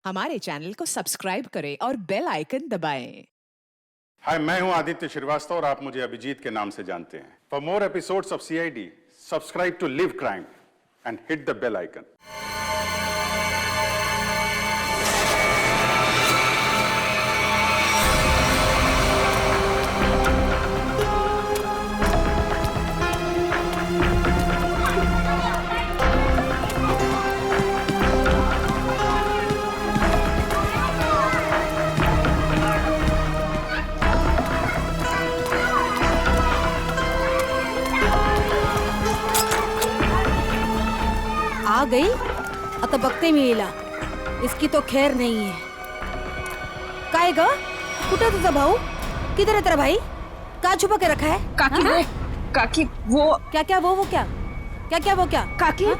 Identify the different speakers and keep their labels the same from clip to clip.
Speaker 1: हमारे चैनल को सब्सक्राइब करें और बेल आइकन दबाएं।
Speaker 2: हाय, मैं हूं आदित्य श्रीवास्तव और आप मुझे अभिजीत के नाम से जानते हैं। For more episodes of CID, subscribe to Liv crime and hit the bell icon.
Speaker 3: आ गई आता बघते मी हिला. इसकी तो खैर नहीं है. काय ग, कुठे तुझा भाऊ? किधर है तेरा भाई? का छुपा के रखा है?
Speaker 4: काकी वो, काकी वो
Speaker 3: क्या क्या वो क्या क्या क्या वो क्या
Speaker 4: काकी
Speaker 3: चल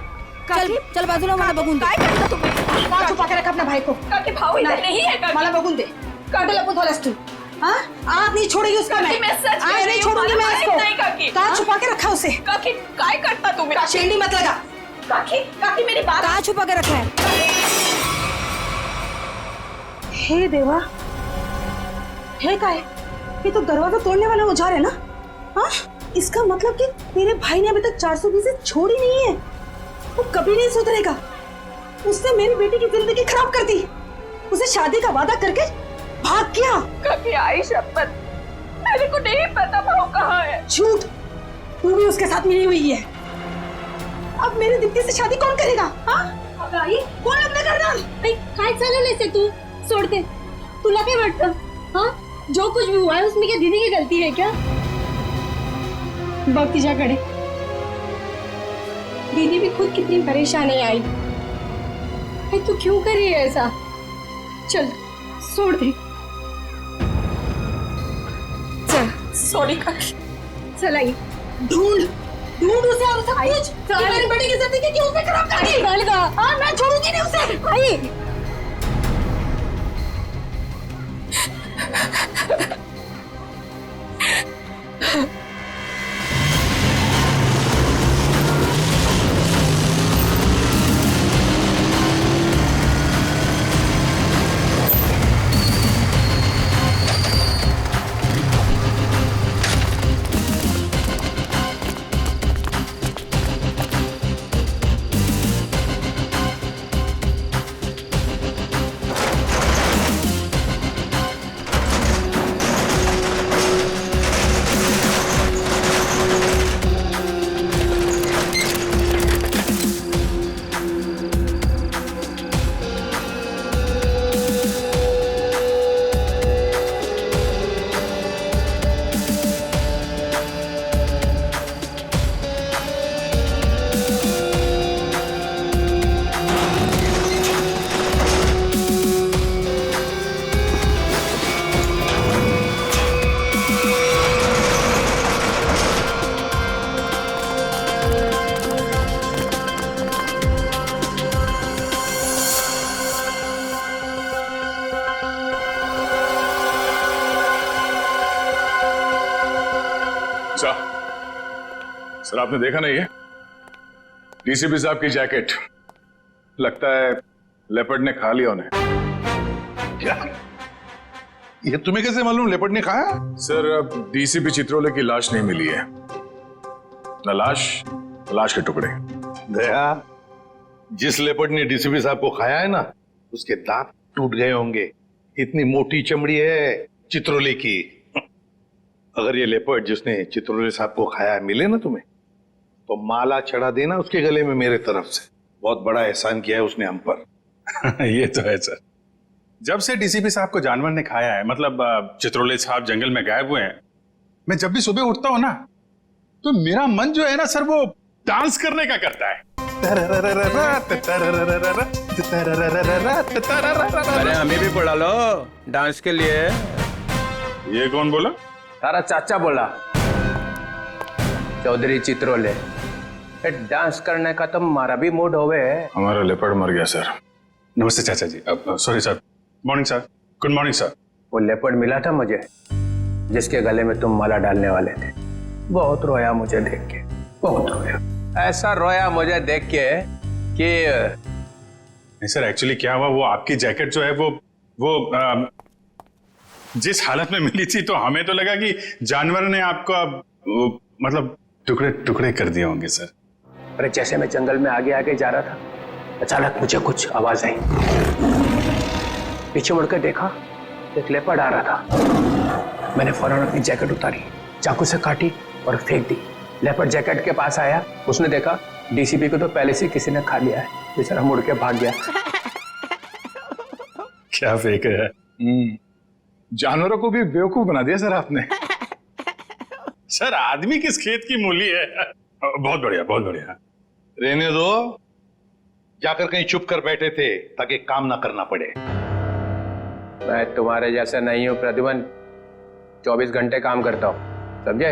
Speaker 4: काकी
Speaker 3: चल बाजूला मला बघून दे.
Speaker 4: काय करता तुम्ही?
Speaker 5: का छुपा के रखा अपना भाई को?
Speaker 4: काकी भाऊ इधर नहीं है काकी.
Speaker 5: मला बघून दे. काटे लपत वालास तू. हाँ? आप नहीं छोड़ेगी उसका
Speaker 4: काकी, मैं सच कह
Speaker 5: आज
Speaker 4: रही
Speaker 5: नहीं
Speaker 4: हूँ,
Speaker 5: छोड़ूंगी
Speaker 4: मला
Speaker 5: मैं
Speaker 4: माहित
Speaker 5: इसको.
Speaker 4: नाही, काकी.
Speaker 5: का छुपा के रखा उसे?
Speaker 4: काकी काय करता तुम्ही?
Speaker 5: शेंडी मत लगा.
Speaker 4: काकी काकी मेरी बात.
Speaker 3: का छुपा के रखा है?
Speaker 5: हे देवा, है काय? ये तो दरवाजा तोड़ने वाला औजार है ना? हाँ? इसका मतलब कि तेरे भाई ने अभी तक 420 छोड़ी नहीं है. वो कभी नहीं सुधरेगा. उसने मेरी बेटी की जिंदगी खराब कर दी. उसे शादी का वादा करके भाग गया.
Speaker 4: काकी आई शपथ, मेरे को नहीं पता भाऊ कहाँ है.
Speaker 5: झूठ. तू भी उसके साथ मिली हुई है. अब मेरी दीप्ति से शादी कौन करेगा? हाँ? आई, कौन लग्न करणार?
Speaker 6: काय चालवलंय ते तू? सोडते. तुला काय वाटतं? हाँ, जो कुछ भी हुआ है उसमें क्या दीदी की गलती है क्या? बघ तिच्याकडे. दीदी भी खुद कितनी परेशान है आई. भाई तू क्यों कर रही है ऐसा? चल छोड़ दे. चल
Speaker 4: सॉरी काकी.
Speaker 6: चल आई.
Speaker 5: ढूंढ उसे और सब कुछ.
Speaker 6: चल.
Speaker 5: मेरी बेटी की जिंदगी क्यों उसे खराब कर दी?
Speaker 6: चल गा.
Speaker 5: हाँ, मैं छोड़ूंगी नहीं उसे.
Speaker 6: आई.
Speaker 7: सर आपने देखा नहीं है डीसीपी साहब की जैकेट? लगता है लेपर्ड ने खा लिया उन्हें.
Speaker 8: क्या? ये तुम्हें कैसे मालूम लेपर्ड ने खाया?
Speaker 7: सर अब डीसीपी चित्रोले की लाश नहीं मिली है. न लाश के टुकड़े.
Speaker 8: दया, जिस लेपर्ड ने डीसीपी साहब को खाया है ना, उसके दांत टूट गए होंगे. इतनी मोटी चमड़ी है चित्रोले की. अगर ये लेपर्ड जिसने चित्रोले साहब को खाया मिले ना तुम्हें, तो माला चढ़ा देना उसके गले में मेरे तरफ से. बहुत बड़ा एहसान किया है उसने हम पर.
Speaker 2: ये तो है सर. जब से डीसीपी साहब को जानवर ने खाया है, मतलब चित्रोले साहब जंगल में गायब हुए हैं, मैं जब भी सुबह उठता हूं ना, तो मेरा मन जो है ना सर, वो डांस करने का करता है.
Speaker 9: अरे हमें भी बुला लो डांस के लिए.
Speaker 2: ये कौन बोला?
Speaker 9: तारा चाचा बोला, चौधरी चित्रोले. डांस करने का तो हमारा भी मूड होवे.
Speaker 2: हमारा लेपर्ड मर गया सर. नमस्ते चाचा जी. Sorry sir. Morning sir. Good morning sir.
Speaker 9: वो लेपर्ड मिला था मुझे जिसके गले में तुम माला डालने वाले थे. बहुत रोया मुझे देख के, बहुत रोया. ऐसा रोया मुझे देख के कि
Speaker 2: नहीं सर, एक्चुअली क्या हुआ, वो आपकी जैकेट जो है वो जिस हालत में मिली थी तो हमें तो लगा कि जानवर ने आपको मतलब टुकड़े टुकड़े कर दिए होंगे सर।
Speaker 9: अरे जैसे मैं जंगल में आगे आगे जा रहा था, अचानक मुझे कुछ आवाज आई। पीछे मुड़कर देखा, एक लेपर्ड आ रहा था। मैंने फौरन अपनी जैकेट उतारी, चाकू से काटी और फेंक दी। लेपर्ड जैकेट के पास आया, उसने देखा डीसीपी को तो पहले से किसी ने खा लिया है, बेचारा मुड़ के भाग गया।
Speaker 2: क्या फेंक है?
Speaker 7: जानवरों को भी बेवकूफ बना दिया सर आपने।
Speaker 2: सर आदमी किस खेत की मूली है? बहुत बढ़िया, बहुत बढ़िया।
Speaker 8: रहने दो, जाकर कहीं चुप कर बैठे थे ताकि काम ना करना पड़े।
Speaker 9: मैं तुम्हारे जैसा नहीं हूं प्रद्युमन, 24 घंटे काम करता हूं, समझे?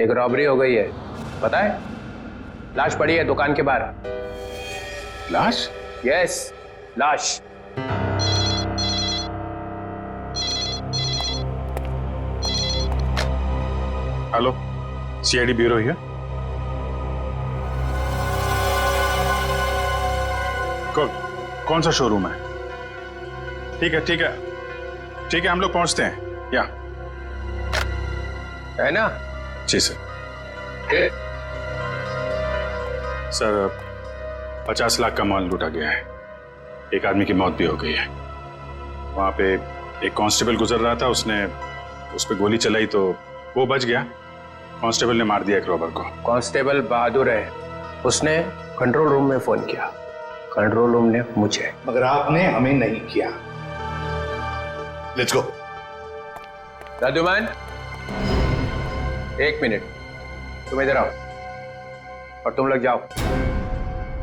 Speaker 9: एक रॉबरी हो गई है, पता है? लाश पड़ी है दुकान के बाहर।
Speaker 2: लाश?
Speaker 9: यस, लाश।
Speaker 2: हेलो, सीआईडी ब्यूरो है? कौन सा शोरूम है? ठीक है ठीक है ठीक है, हम लोग पहुंचते हैं। या
Speaker 9: है ना?
Speaker 2: जी सर। सर 50 लाख का माल लूटा गया है, एक आदमी की मौत भी हो गई है। वहां पे एक कांस्टेबल गुजर रहा था, उसने उस पर गोली चलाई तो वो बच गया। कांस्टेबल ने मार दिया एक रॉबर को।
Speaker 9: कांस्टेबल बहादुर है, उसने कंट्रोल रूम में फोन किया, कंट्रोल रूम ने मुझे।
Speaker 8: मगर आपने हमें नहीं किया। Let's go.
Speaker 9: प्रद्युमन, 1 मिनट, तुम इधर आओ और तुम लोग जाओ।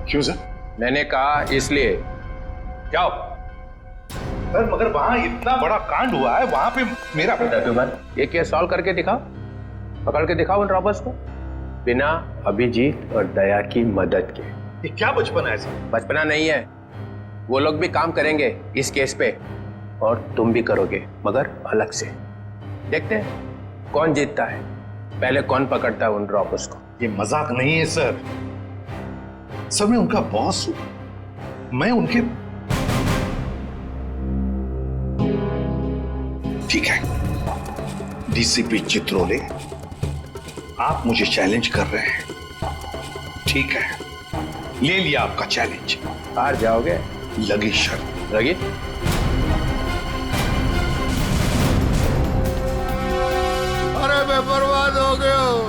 Speaker 2: क्यों सर?
Speaker 9: मैंने कहा इसलिए, जाओ।
Speaker 8: सर मगर वहां इतना बड़ा कांड हुआ है, वहां पे मेरा
Speaker 9: प्रद्युमन, ये केस सॉल्व करके दिखाओ, पकड़ के दिखाओ उन रॉबर्स को, बिना अभिजीत और दया की मदद के।
Speaker 8: ये क्या बचपना है सर?
Speaker 9: बचपना नहीं है, वो लोग भी काम करेंगे इस केस पे और तुम भी करोगे, मगर अलग से। देखते हैं कौन जीतता है, पहले कौन पकड़ता है उन रॉबर्स को।
Speaker 8: ये मजाक नहीं है सर। सर मैं उनका बॉस हूं, मैं उनके। ठीक है डीसीपी चित्रोले, आप मुझे चैलेंज कर रहे हैं, ठीक है, ले लिया आपका चैलेंज।
Speaker 9: हार जाओगे?
Speaker 8: लगी शर्त।
Speaker 9: लगी?
Speaker 10: अरे मैं बर्बाद हो गया हूँ,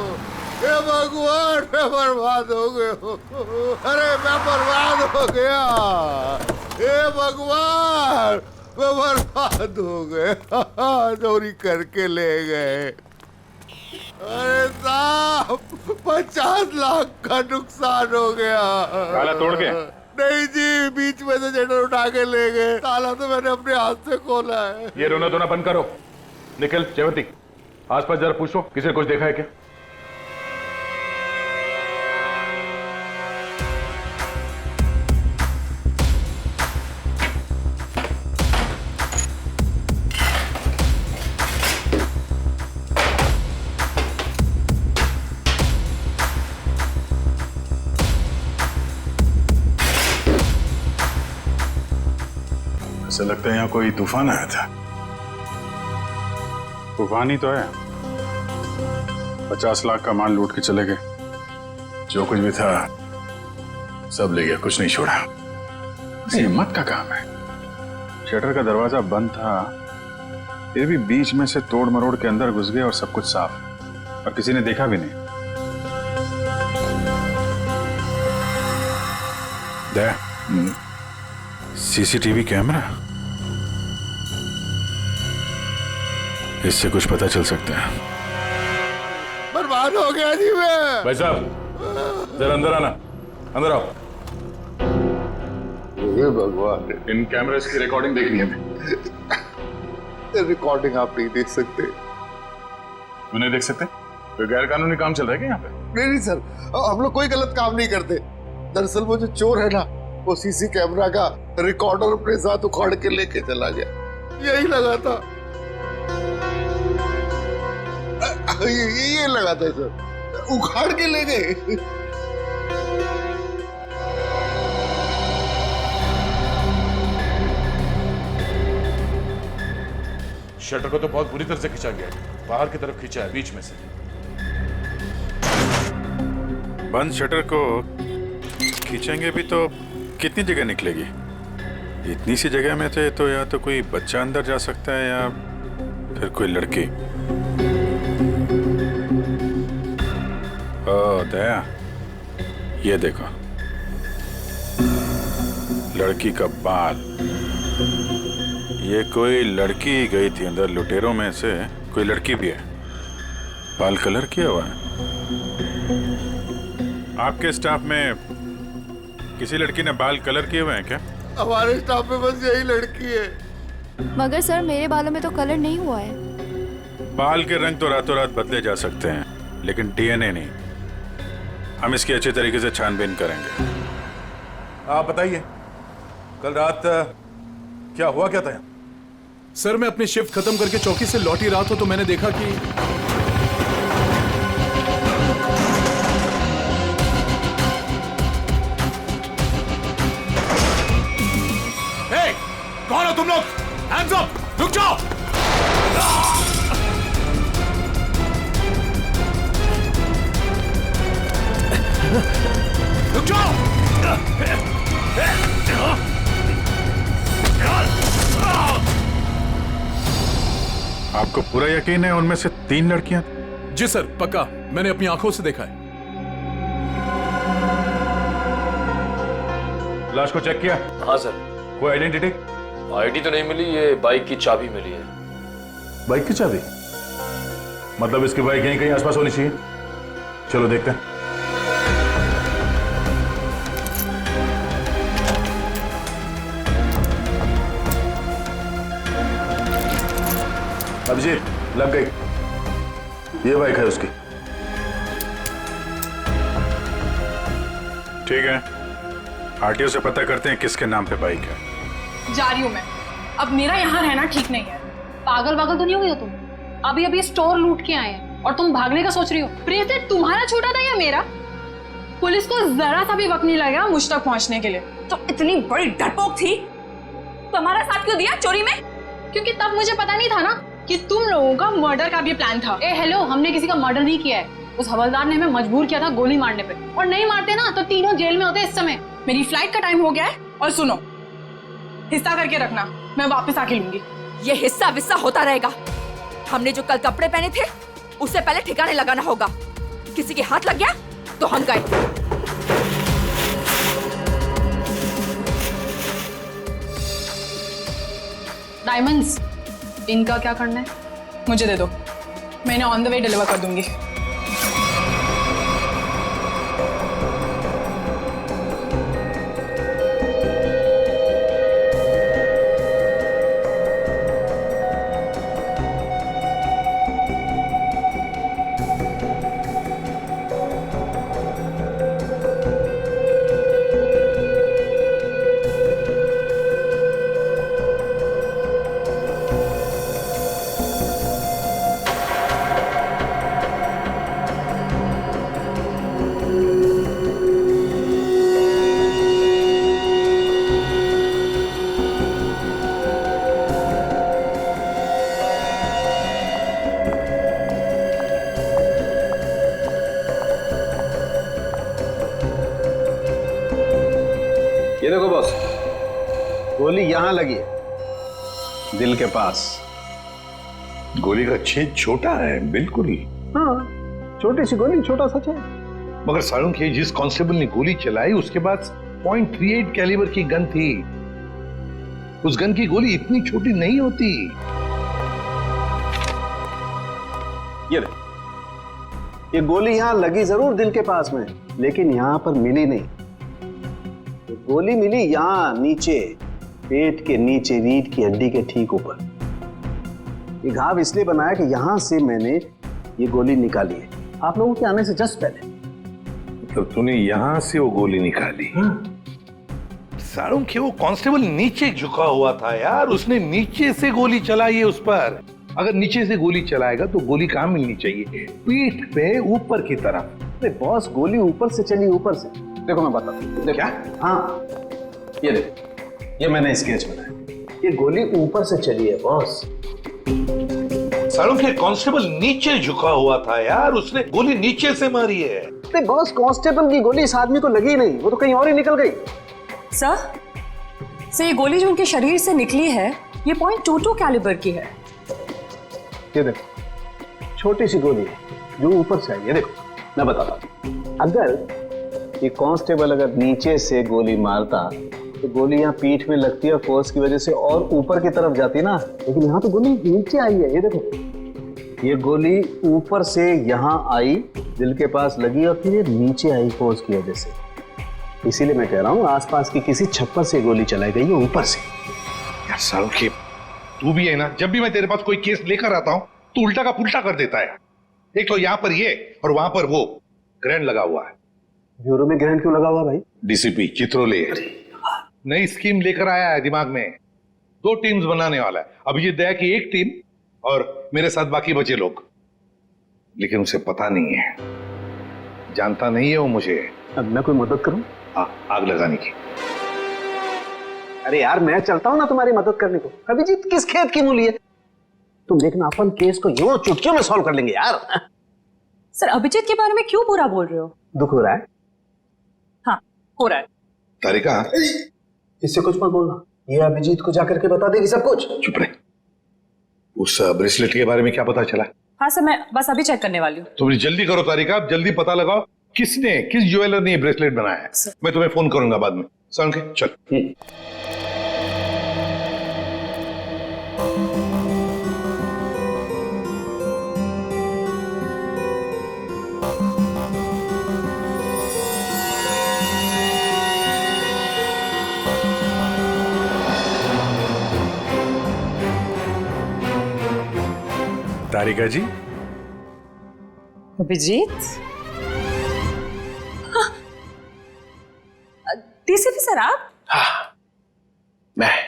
Speaker 10: हे भगवान, मैं बर्बाद हो गया हूँ। अरे मैं बर्बाद हो गया, हे भगवान, मैं बर्बाद हो गया। चोरी करके ले गए। अरे साहब 50 लाख का नुकसान हो गया।
Speaker 2: ताला तोड़ के?
Speaker 10: नहीं जी, बीच में से शटर उठा के ले गए। ताला तो मैंने अपने हाथ से खोला है।
Speaker 7: ये रोना धोना बंद करो। निखिल, जयवती, आसपास जरा पूछो किसी ने कुछ देखा है क्या?
Speaker 2: ऐसा लगता है यहाँ कोई तूफान आया था। तूफान ही तो है। 50 लाख का माल लूट के चले गए, जो कुछ भी था सब ले गया, कुछ नहीं छोड़ा। हिम्मत का काम है। शटर का दरवाजा बंद था, फिर भी बीच में से तोड़ मरोड़ के अंदर घुस गए और सब कुछ साफ, और किसी ने देखा भी नहीं। सीसीटीवी कैमरा, इससे कुछ पता चल सकता है।
Speaker 10: बर्बाद हो गया जी मैं।
Speaker 7: भाई साहब जरा अंदर आना, अंदर आओ।
Speaker 10: हे भगवान,
Speaker 7: इन कैमरेस की रिकॉर्डिंग देखनी है हमें।
Speaker 10: रिकॉर्डिंग आप नहीं देख सकते।
Speaker 7: क्यों नहीं देख सकते? कोई गैर कानूनी काम चल रहा है क्या यहाँ पे?
Speaker 10: नहीं सर, हम लोग कोई गलत काम नहीं करते। दरअसल वो जो चोर है ना, वो सीसी कैमरा का रिकॉर्डर अपने साथ उखाड़ के लेके चला गया। यही लगा था, ये लगा था सर, उखाड़ के ले गए।
Speaker 7: शटर को तो बहुत बुरी तरह से खींचा गया है, बाहर की तरफ खींचा है, बीच में से।
Speaker 2: बंद शटर को खींचेंगे भी तो कितनी जगह निकलेगी? इतनी सी जगह में थे तो या तो कोई बच्चा अंदर जा सकता है या फिर कोई लड़की। ओ दया, ये देखो, लड़की का बाल। ये कोई लड़की गई थी अंदर, लुटेरों में से कोई लड़की भी है। बाल कलर किया हुआ है। आपके स्टाफ में किसी लड़की ने बाल कलर किए हुए हैं क्या?
Speaker 10: हमारे स्टाफ में बस यही लड़की है।
Speaker 6: मगर सर मेरे बालों में तो कलर नहीं हुआ है।
Speaker 2: बाल के रंग तो रातों रात बदले जा सकते हैं, लेकिन डीएनए नहीं। हम इसकी अच्छी तरीके से छानबीन करेंगे।
Speaker 7: आप बताइए, कल रात क्या हुआ, क्या था?
Speaker 11: सर मैं अपनी शिफ्ट खत्म करके चौकी से लौट ही रहा था तो मैंने देखा कि
Speaker 7: कौन हो तुम लोग? Hands up! रुक जाओ! रुक जाओ!
Speaker 2: आपको पूरा यकीन है उनमें से 3 लड़कियां?
Speaker 11: जी सर, पक्का, मैंने अपनी आंखों से देखा है।
Speaker 7: लाश को चेक किया?
Speaker 12: हाँ सर।
Speaker 7: कोई आइडेंटिटी?
Speaker 12: आईडी तो नहीं मिली, ये बाइक की चाबी मिली है।
Speaker 7: बाइक की चाबी? मतलब इसकी बाइक यहीं कहीं आसपास होनी चाहिए। चलो देखते हैं। अभिजीत, लग गई। ये बाइक है उसकी।
Speaker 2: ठीक है, आरटीओ से पता करते हैं किसके नाम पे बाइक है।
Speaker 4: जा रही हूँ मैं। अब मेरा यहाँ रहना ठीक नहीं है।
Speaker 6: पागल वागल तो नहीं हो गई हो तुम? अभी अभी स्टोर लूट के आए हैं और तुम भागने का सोच रही हो।
Speaker 4: प्रीति, तुम्हारा छोटा था या मेरा? पुलिस को जरा सा भी वक्त नहीं लगा मुझ तक पहुंचने के लिए। तो इतनी बड़ी डरपोक थी तो हमारा साथ क्यों दिया चोरी में? क्योंकि तब मुझे पता नहीं था ना कि तुम लोगों का मर्डर का भी प्लान था।
Speaker 6: ए हेलो, हमने किसी का मर्डर नहीं किया है। उस हवलदार ने हमें मजबूर किया था गोली मारने पे, और नहीं मारते ना तो तीनों जेल में होते इस समय।
Speaker 4: मेरी फ्लाइट का टाइम हो गया है और सुनो, हिस्सा करके रखना, मैं वापस आके लूंगी।
Speaker 1: ये हिस्सा विस्सा होता रहेगा। हमने जो कल कपड़े पहने थे उससे पहले ठिकाने लगाना होगा। किसी के हाथ लग गया तो हम गए।
Speaker 4: डायमंड्स, इनका क्या करना है मुझे दे दो, मैंने ऑन द वे डिलीवर कर दूंगी।
Speaker 9: ये देखो बॉस, गोली यहां लगी है, दिल के पास।
Speaker 8: गोली का छेद छोटा है, बिल्कुल।
Speaker 9: हाँ, छोटी सी गोली, छोटा सा छेद।
Speaker 8: मगर सारुंख, ये जिस कांस्टेबल ने गोली चलाई उसके पास .38 कैलिबर की गन थी। उस गन की गोली इतनी छोटी नहीं होती।
Speaker 9: ये गोली यहां लगी जरूर दिल के पास में, लेकिन यहां पर मिली नहीं। ये गोली मिली यहां नीचे, पेट के नीचे, रीढ़ की हड्डी के ठीक ऊपर। ये घाव इसलिए बनाया कि यहां से मैंने ये गोली निकाली है आप लोगों के आने से जस्ट पहले।
Speaker 8: मतलब तूने यहां से वो गोली निकाली? सारुंख, वो कांस्टेबल नीचे झुका हुआ था यार, उसने नीचे से गोली चलाई है उस पर। अगर नीचे से गोली चलाएगा तो गोली कहां मिलनी चाहिए? पीठ पे, ऊपर की तरफ।
Speaker 9: अरे बॉस, गोली ऊपर से चली, ऊपर से। देखो मैं बताता हूं।
Speaker 8: क्या?
Speaker 9: हाँ, ये देखो, ये मैंने स्केच बनाया। ये गोली ऊपर से चली है बॉस।
Speaker 8: सालों के कांस्टेबल नीचे झुका हुआ था यार, उसने गोली नीचे से मारी है।
Speaker 9: नहीं बॉस, कांस्टेबल की गोली इस आदमी को लगी नहीं, वो तो कहीं और ही निकल गई।
Speaker 4: सर ये गोली जो उनके शरीर से निकली है ये .22 कैलिबर की है।
Speaker 9: ये देखो छोटी सी गोली है जो ऊपर से आई है। देखो मैं बताता हूँ, अगर ये कांस्टेबल अगर नीचे से गोली मारता तो गोली यहाँ पीठ में लगती है, फोर्स की वजह से और ऊपर की तरफ जाती ना, लेकिन यहाँ तो गोली नीचे आई है। ये देखो ये गोली ऊपर से यहाँ आई, दिल के पास लगी और फिर ये नीचे आई फोर्स की वजह से। इसीलिए मैं कह रहा हूँ आसपास की किसी छप्पर से गोली चलाई गई है ऊपर से।
Speaker 8: यार सालों के तू भी है ना, जब भी मैं तेरे पास कोई केस लेकर आता हूँ तू उल्टा का पुल्टा कर देता है। एक तो यहाँ पर ये और वहां पर वो ग्रैंड लगा हुआ है।
Speaker 9: ब्यूरो में ग्रैंड क्यों लगा हुआ भाई?
Speaker 8: डीसीपी चित्रोले नई स्कीम लेकर आया है दिमाग में, 2 टीम्स बनाने वाला है। अभिजीत दया की एक टीम और मेरे साथ बाकी बचे लोग, लेकिन उसे पता नहीं है, जानता नहीं है वो मुझे।
Speaker 9: अब मैं कोई मदद करूं?
Speaker 8: आग लगाने की।
Speaker 9: अरे यार मैं चलता हूं ना तुम्हारी मदद करने को। अभिजीत किस खेत की मूली है? तुम देखना अपन केस को यूं चुटकियों में सॉल्व कर लेंगे यार।
Speaker 4: सर अभिजीत के बारे में क्यों बुरा बोल रहे हो?
Speaker 9: दुख हो रहा है?
Speaker 4: हाँ हो रहा है।
Speaker 8: तारिका
Speaker 9: इससे कुछ मत बोलना, ये अभिजीत को जाकर के बता देगी सब कुछ।
Speaker 8: चुप रहे। उस ब्रेसलेट के बारे में क्या पता चला?
Speaker 4: हाँ सर मैं बस अभी चेक करने वाली हूँ।
Speaker 8: तुम जल्दी करो तारिका, जल्दी पता लगाओ किस ज्वेलर ने ये ब्रेसलेट बनाया है। मैं तुम्हें फोन करूंगा बाद में। समझ के चल।
Speaker 2: तारिका जी।
Speaker 4: अभिजीत डीसीपी सर आप?
Speaker 9: हाँ मैं,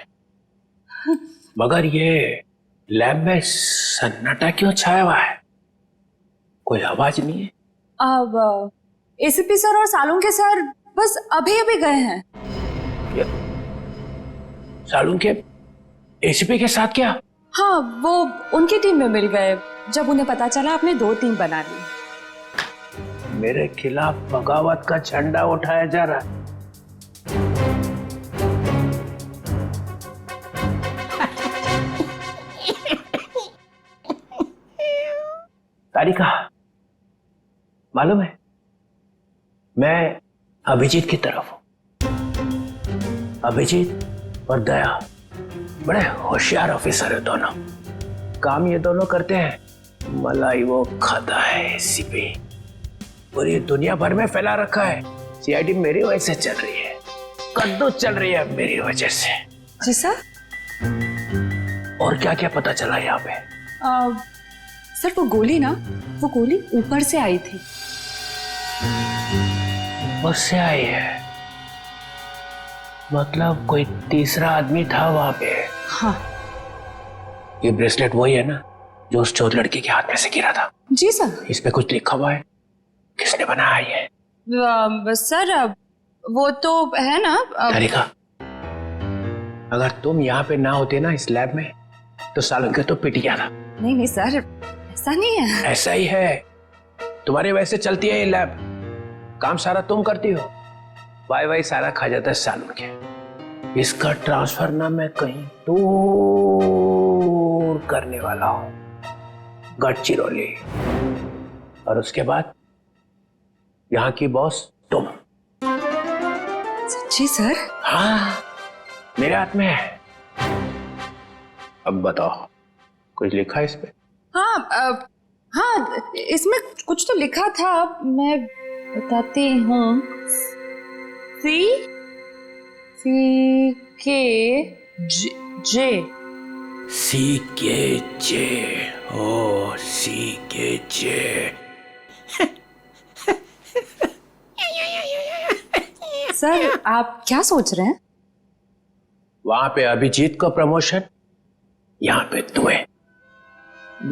Speaker 9: मगर ये लैब में सन्नाटा क्यों छाया हुआ है? कोई आवाज नहीं है।
Speaker 4: अब एसीपी सर और सालुंके सर बस अभी अभी गए हैं।
Speaker 9: सालुंके एसीपी के साथ क्या?
Speaker 4: हाँ वो उनकी टीम में मिल गए जब उन्हें पता चला आपने 2 टीम बना ली।
Speaker 9: मेरे खिलाफ बगावत का झंडा उठाया जा रहा है। तारिका मालूम है मैं अभिजीत की तरफ हूं। अभिजीत और दया बड़े होशियार ऑफिसर है दोनों। काम ये दोनों करते हैं, मलाई वो खाता है एसीपी। पूरी दुनिया भर में फैला रखा है। सीआईडी मेरी वजह से चल रही है, कद्दू चल रही है मेरी वजह से।
Speaker 4: जी सर।
Speaker 9: और क्या क्या पता चला यहाँ पे?
Speaker 4: सर वो गोली ऊपर से आई थी।
Speaker 9: ऊपर से आई है मतलब कोई तीसरा आदमी था वहां पे?
Speaker 4: हाँ।
Speaker 9: ये ब्रेसलेट वही है ना जो उस चोर लड़की के हाथ में से गिरा था?
Speaker 4: जी सर।
Speaker 9: इस पे कुछ लिखा हुआ है? किसने बनाया ये?
Speaker 4: सर वो तो है ना।
Speaker 9: तारिका अगर तुम यहाँ पे ना होते ना इस लैब में तो सालुंके तो पिट गया था।
Speaker 4: नहीं सर ऐसा नहीं है।
Speaker 9: ऐसा ही है, तुम्हारी वजह से चलती है ये लैब। काम सारा तुम करती हो, वाई सारा खा जाता है सालुंके। इसका ट्रांसफर ना मैं कहीं दूर करने वाला हूं, गढ़चिरौली। और उसके बाद यहाँ की बॉस तुम।
Speaker 4: सच्ची सर?
Speaker 9: हाँ मेरे हाथ में है। अब बताओ कुछ लिखा है इस पे?
Speaker 4: हाँ इसमें कुछ तो लिखा था, मैं बताती हूँ। C K J ओ CKJ। सर आप क्या सोच रहे हैं?
Speaker 9: वहां पे अभिजीत को प्रमोशन, यहाँ पे तुम्हें।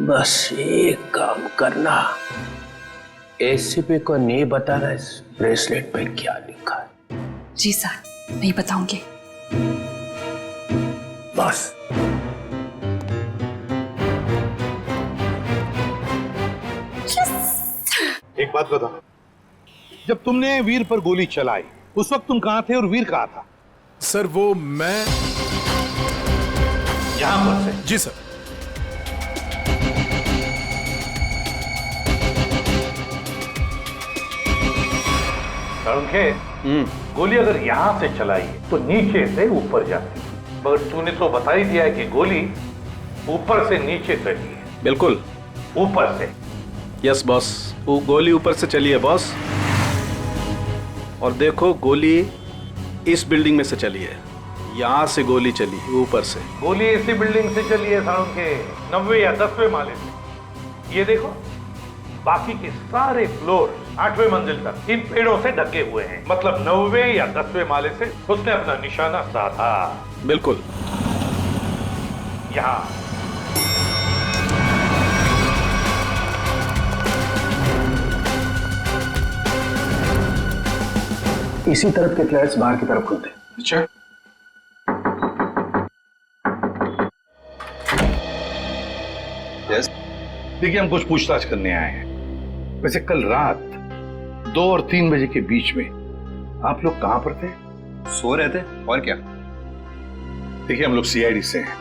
Speaker 9: बस एक काम करना, एसीपी को नहीं बताना इस ब्रेसलेट पे क्या लिखा है।
Speaker 4: जी सर नहीं बताऊंगी।
Speaker 9: बस
Speaker 8: एक बात बता, जब तुमने वीर पर गोली चलाई उस वक्त तुम कहां थे और वीर कहां था?
Speaker 11: सर वो मैं
Speaker 8: यहां पर से?
Speaker 11: जी सर।
Speaker 8: गोली अगर यहां से चलाई तो नीचे से ऊपर जाती, मगर तूने तो बता ही दिया है कि गोली ऊपर से नीचे चली है।
Speaker 13: बिल्कुल
Speaker 8: ऊपर से।
Speaker 13: यस बॉस, वो गोली ऊपर से चली है बॉस। और देखो गोली इस बिल्डिंग में से चली है, यहां से गोली चली है ऊपर से।
Speaker 8: गोली इसी बिल्डिंग से चली है साउंड के 9वें या 10वें माले से। ये देखो बाकी के सारे फ्लोर 8वें मंजिल तक इन पेड़ों से ढके हुए हैं, मतलब 9वें या 10वें माले से उसने अपना निशाना साधा।
Speaker 13: बिल्कुल।
Speaker 8: यहां
Speaker 9: इसी तरफ के फ्लैट्स बाहर की तरफ खुलते।
Speaker 2: अच्छा,
Speaker 8: देखिए हम कुछ पूछताछ करने आए हैं। वैसे कल रात 2 और 3 बजे के बीच में आप लोग कहां पर थे?
Speaker 14: सो रहे थे, और क्या।
Speaker 8: देखिए हम लोग सीआईडी से हैं,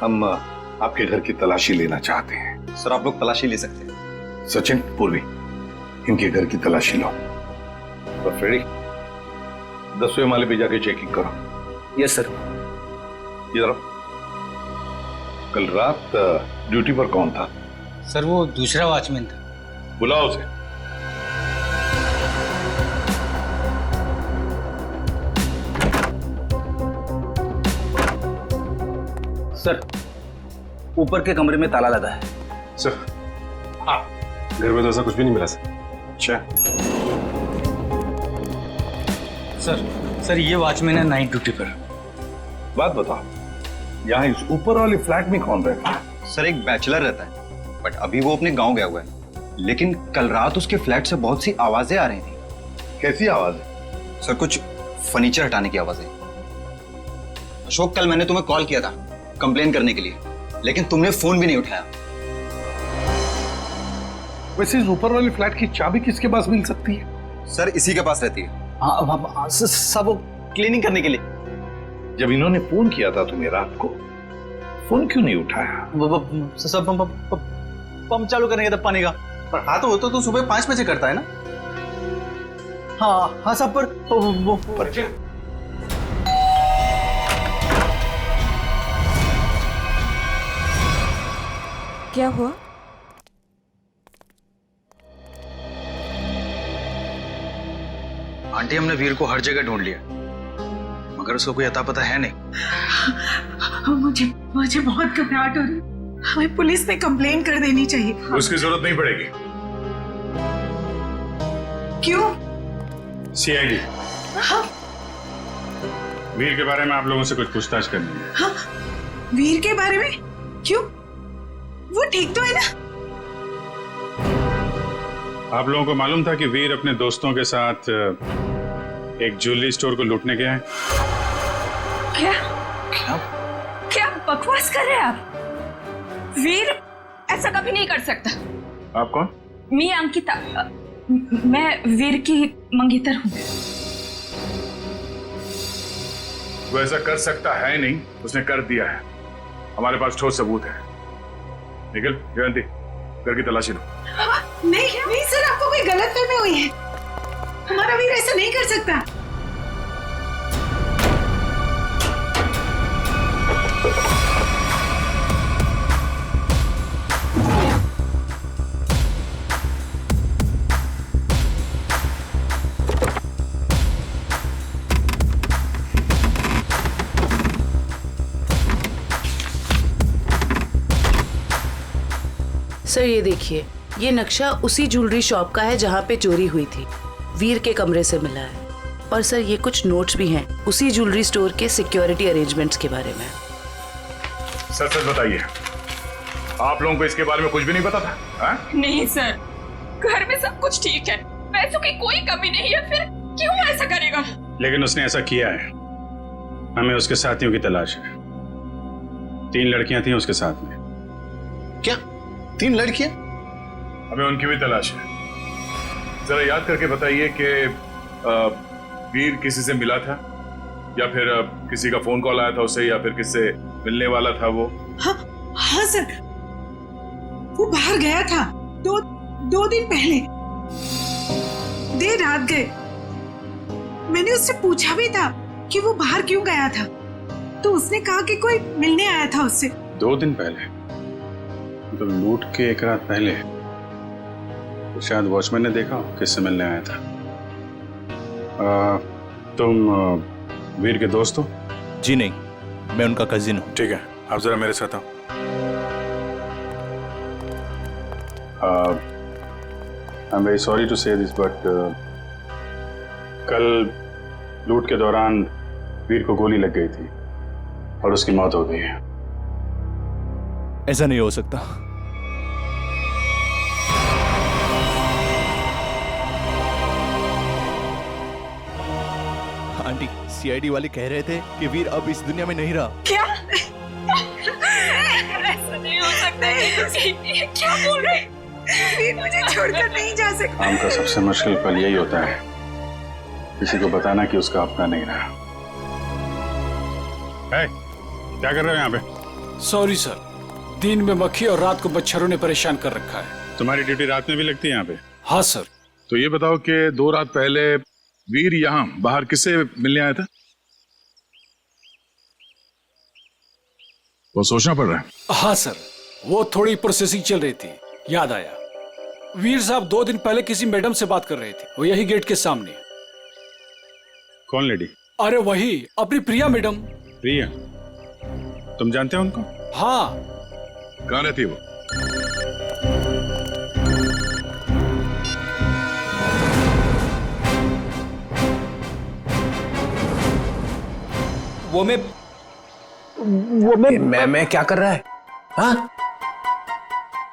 Speaker 8: हम आपके घर की तलाशी लेना चाहते हैं।
Speaker 14: सर आप लोग तलाशी ले सकते हैं।
Speaker 8: सचिन, पूर्वी, इनके घर की तलाशी लो। और फ्रेडी 10वें माले पे जाके चेकिंग करो।
Speaker 9: Yes sir.
Speaker 8: इधर आओ। कल रात ड्यूटी पर कौन था?
Speaker 14: सर वो दूसरा वॉचमैन था।
Speaker 8: बुलाओ उसे।
Speaker 14: सर ऊपर के कमरे में ताला लगा है।
Speaker 2: सर हाँ, घर में तो ऐसा कुछ भी नहीं मिला सर। अच्छा
Speaker 14: सर ये वॉचमैन है नाइट ड्यूटी पर।
Speaker 8: बात बताओ, यहाँ इस ऊपर वाले फ्लैट में कौन रहता है?
Speaker 14: सर एक बैचलर रहता है, बट अभी वो अपने गांव गया हुआ है। लेकिन कल रात उसके फ्लैट से बहुत सी आवाजें आ रही थी।
Speaker 8: कैसी आवाज?
Speaker 14: सर कुछ फर्नीचर हटाने की आवाजें। अशोक कल मैंने तुम्हें कॉल किया था कंप्लेन करने के लिए, लेकिन तुमने फोन भी नहीं उठाया।
Speaker 8: वैसे इस ऊपर वाले फ्लैट की चाबी किसके पास मिल सकती है?
Speaker 14: सर इसी के पास रहती है। हाँ सब वो क्लीनिंग करने के लिए।
Speaker 8: जब इन्होंने फोन किया था तुम्हें रात को, फोन क्यों नहीं उठाया?
Speaker 14: सब पंप चालू करने का पानी का। पर हाँ तो वो तो सुबह 5 बजे करता है ना। हाँ सब पर वो
Speaker 1: क्या हुआ?
Speaker 14: आंटी हमने वीर को हर जगह ढूंढ लिया, मगर उसको कोई अता पता है नहीं।
Speaker 5: मुझे बहुत घबराहट हो रही है। हमें पुलिस में कंप्लेन कर देनी चाहिए।
Speaker 8: उसकी जरूरत नहीं पड़ेगी।
Speaker 5: क्यों?
Speaker 2: सीआईडी वीर के बारे में आप लोगों से कुछ पूछताछ करनी है।
Speaker 5: हाँ, वीर के बारे में? क्यों? वो ठीक तो है ना?
Speaker 2: आप लोगों को मालूम था कि वीर अपने दोस्तों के साथ एक ज्वेलरी स्टोर को लूटने गया है?
Speaker 1: क्या बकवास कर रहे हैं आप? वीर ऐसा कभी नहीं कर सकता।
Speaker 2: आप कौन?
Speaker 1: मैं अंकिता, मैं वीर की मंगेतर हूँ।
Speaker 2: वो ऐसा कर सकता है नहीं, उसने कर दिया है। हमारे पास ठोस सबूत है। निखिल, जयंती, घर की तलाशी लो।
Speaker 5: नहीं सर, आपको कोई गलतफहमी हुई है। हमारा वीर ऐसा नहीं कर सकता।
Speaker 15: सर ये देखिए, ये नक्शा उसी ज्वेलरी शॉप का है जहाँ पे चोरी हुई थी। वीर के कमरे से मिला है। और सर ये कुछ नोट्स भी हैं उसी ज्वेलरी स्टोर के सिक्योरिटी अरेंजमेंट्स के बारे में।
Speaker 2: सच बताइए, आप लोगों को इसके बारे में कुछ भी नहीं पता था? हा?
Speaker 1: नहीं सर, घर में सब कुछ ठीक है, पैसों की कोई कमी नहीं है, फिर क्यों ऐसा करेगा?
Speaker 2: लेकिन उसने ऐसा किया है। हमें उसके साथियों की तलाश है। 3 लड़कियां थी उसके साथ में।
Speaker 14: क्या 3 लड़कियां?
Speaker 2: हमें उनकी भी तलाश है।
Speaker 7: जरा याद करके बताइए कि वीर किसी से मिला था या फिर किसी का फोन कॉल आया था उसे या फिर किससे मिलने वाला था वो?
Speaker 5: हाँ सर, वो बाहर गया था दो दिन पहले, देर रात गए। मैंने उससे पूछा भी था कि वो बाहर क्यों गया था, तो उसने कहा कि कोई मिलने आया था उससे।
Speaker 2: 2 दिन पहले? तो लूट के 1 रात पहले तो शायद वॉचमैन ने देखा किससे मिलने आया था। तुम वीर के दोस्त हो?
Speaker 16: जी नहीं, मैं उनका कजिन हूँ।
Speaker 2: ठीक है, आप जरा मेरे साथ आओ। I am very sorry to say this but कल लूट के दौरान वीर को गोली लग गई थी और उसकी मौत हो गई है।
Speaker 16: ऐसा नहीं हो सकता। आंटी, सीआईडी वाले कह रहे थे कि वीर अब इस दुनिया में नहीं रहा।
Speaker 5: क्या?
Speaker 4: ऐसा नहीं हो सकता है। क्या बोल रहे?
Speaker 5: वीर मुझे छोड़कर नहीं जा सकता।
Speaker 2: काम का सबसे मुश्किल पल यही होता है, किसी को बताना कि उसका अपना नहीं रहा। क्या कर रहे हो यहाँ पे?
Speaker 17: सॉरी सर, दिन में मक्खी और रात को मच्छरों ने परेशान कर रखा है।
Speaker 2: तुम्हारी ड्यूटी रात में भी लगती है यहाँ पे?
Speaker 17: हाँ सर।
Speaker 7: तो ये बताओ कि 2 रात पहले वीर यहाँ बाहर किससे मिलने आया था? वो सोचना पड़ रहा है।
Speaker 17: हाँ सर, वो थोड़ी प्रोसेसिंग चल रही थी, याद आया। वीर साहब 2 दिन पहले किसी मैडम से बात कर रहे थे, वो यही गेट के सामने।
Speaker 2: कौन लेडी?
Speaker 17: अरे वही, अपनी प्रिया मैडम।
Speaker 2: प्रिया? तुम जानते हो उनको?
Speaker 17: हाँ।
Speaker 7: कहाँ रहती है वो?
Speaker 9: मैं क्या कर रहा है? हाँ?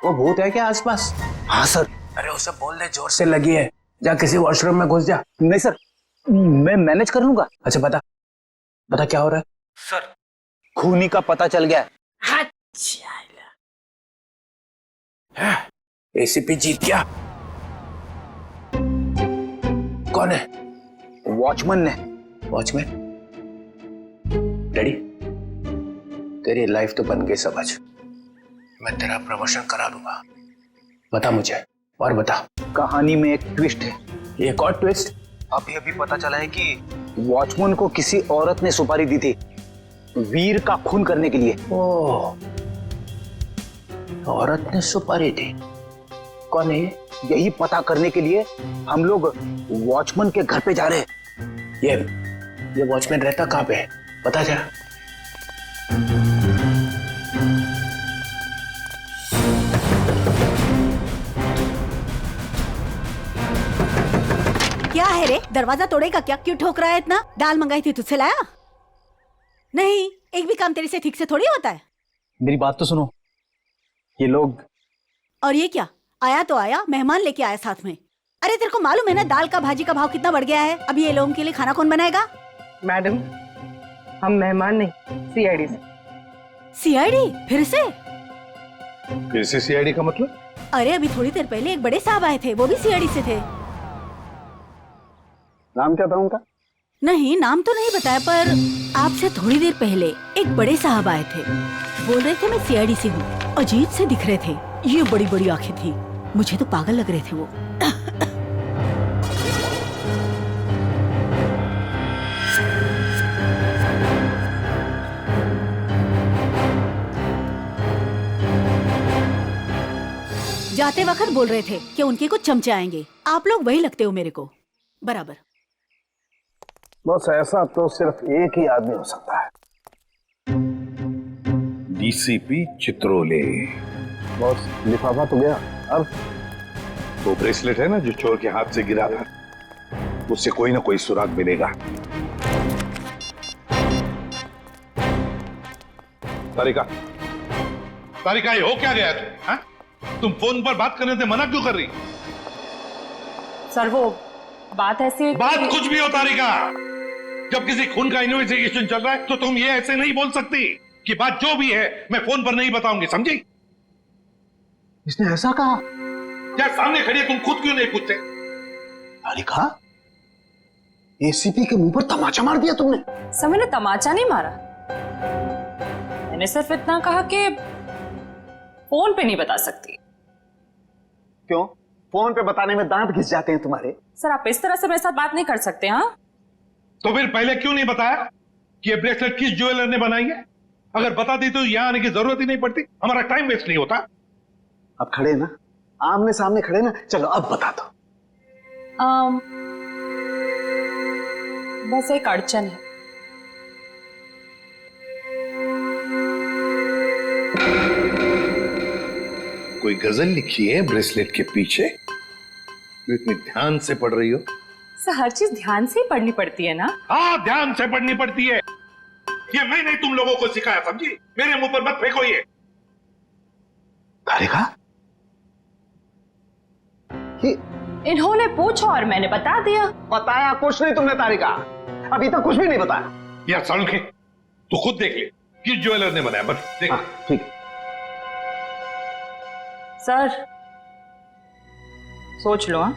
Speaker 9: वो भूत है क्या आसपास? हाँ सर। अरे उसे बोल दे जोर से लगी है, जा किसी वॉशरूम में घुस जा।
Speaker 18: नहीं सर, मैं मैनेज कर लूंगा।
Speaker 9: अच्छा बता क्या हो रहा है?
Speaker 18: सर, खूनी का पता चल गया है।
Speaker 9: एसीपी जीत गया। कौन है?
Speaker 18: वॉचमैन ने।
Speaker 9: वॉचमैन? डैडी, तेरी लाइफ तो बन गई समझ। मैं तेरा प्रमोशन करा दूंगा। बता मुझे, और बता।
Speaker 18: कहानी में एक ट्विस्ट है।
Speaker 9: एक और ट्विस्ट?
Speaker 18: अभी पता चला है कि वॉचमैन को किसी औरत ने सुपारी दी थी वीर का खून करने के लिए।
Speaker 9: ओह, औरत ने सुपारी दी? कौन है?
Speaker 18: यही पता करने के लिए हम लोग वॉचमैन के घर पे जा रहे हैं।
Speaker 9: ये वॉचमैन रहता कहाँ पे है? पता जरा।
Speaker 3: क्या है रे, दरवाजा तोड़ेगा क्या? क्यों ठोक रहा है इतना? दाल मंगाई थी, तुझसे लाया नहीं? एक भी काम तेरे से ठीक से थोड़ी होता है।
Speaker 18: मेरी बात तो सुनो, ये लोग।
Speaker 3: और ये क्या? आया तो आया, मेहमान लेके आया साथ में। अरे तेरे को मालूम है ना दाल का भाजी का भाव कितना बढ़ गया है? अभी ये लोगों के लिए खाना कौन बनाएगा?
Speaker 19: मैडम, हम मेहमान नहीं, सीआईडी से।
Speaker 3: सीआईडी? फिर से
Speaker 8: सीआईडी का मतलब?
Speaker 3: अरे अभी थोड़ी देर पहले एक बड़े साहब आए थे, वो भी सीआईडी से थे।
Speaker 18: नाम क्या था उनका?
Speaker 3: नहीं, नाम तो नहीं बताया, पर आपसे थोड़ी देर पहले एक बड़े साहब आए थे, बोल रहे थे मैं सीआईडी से हूँ। अजीब से दिख रहे थे, ये बड़ी बड़ी आंखें थी, मुझे तो पागल लग रहे थे वो। जाते वक्त बोल रहे थे कि उनके कुछ चमचे आएंगे। आप लोग वही लगते हो मेरे को बराबर।
Speaker 18: बस ऐसा तो सिर्फ एक ही आदमी हो सकता है।
Speaker 8: डीसीपी चित्रोले।
Speaker 18: बॉस, लिफाफा तो गया, अब
Speaker 8: वो ब्रेसलेट है ना जो चोर के हाथ से गिरा था, उससे कोई ना कोई सुराग मिलेगा। तारिका, तारिका, ये हो क्या गया तुम? तुम फोन पर बात करने से मना क्यों कर रही?
Speaker 4: सर वो बात ऐसी,
Speaker 8: बात कुछ भी हो तारिका, जब किसी खून का इन्वेस्टिगेशन चल रहा है तो तुम ये ऐसे नहीं बोल सकती कि बात जो भी है मैं फोन पर नहीं बताऊंगी, समझी?
Speaker 18: इसने ऐसा कहा?
Speaker 8: क्या सामने खड़ी है, तुम खुद क्यों नहीं पूछते?
Speaker 18: तारिका, एसीपी के मुंह पर तमाचा मार दिया तुमने?
Speaker 4: सर मैंने तमाचा नहीं मारा, मैंने सिर्फ इतना कहा कि फोन पे नहीं बता सकती।
Speaker 18: क्यों? फोन पे बताने में दांत घिस जाते हैं तुम्हारे।
Speaker 4: सर आप इस तरह से मेरे साथ बात नहीं कर सकते। हाँ
Speaker 8: तो फिर पहले क्यों नहीं बताया कि ये ब्रेसलेट किस ज्वेलर ने बनाई है? अगर बता दी तो यहां आने की जरूरत ही नहीं पड़ती, हमारा टाइम वेस्ट नहीं होता।
Speaker 18: अब खड़े ना, आमने सामने खड़े ना, चलो अब बता दो।
Speaker 4: बस एक अड़चन है।
Speaker 8: कोई गजल लिखी है ब्रेसलेट के पीछे? तो इतनी ध्यान से पढ़ रही हो?
Speaker 4: सर हर चीज ध्यान से ही पढ़नी पड़ती है ना?
Speaker 8: हाँ, ध्यान से पढ़नी पड़ती है। ये मैंने तुम लोगों को सिखाया, समझी? मेरे मुंह पर मत फेंको ये।
Speaker 18: तारिका,
Speaker 4: इन्होंने पूछा और मैंने बता दिया।
Speaker 18: बताया कुछ नहीं तुमने तारिका, अभी तक कुछ भी नहीं बताया।
Speaker 8: यार सालुंखे, तू खुद देख ले किस ज्वेलर ने बनाया, बस देख।
Speaker 18: ठीक है
Speaker 4: सर, सोच लो। हाँ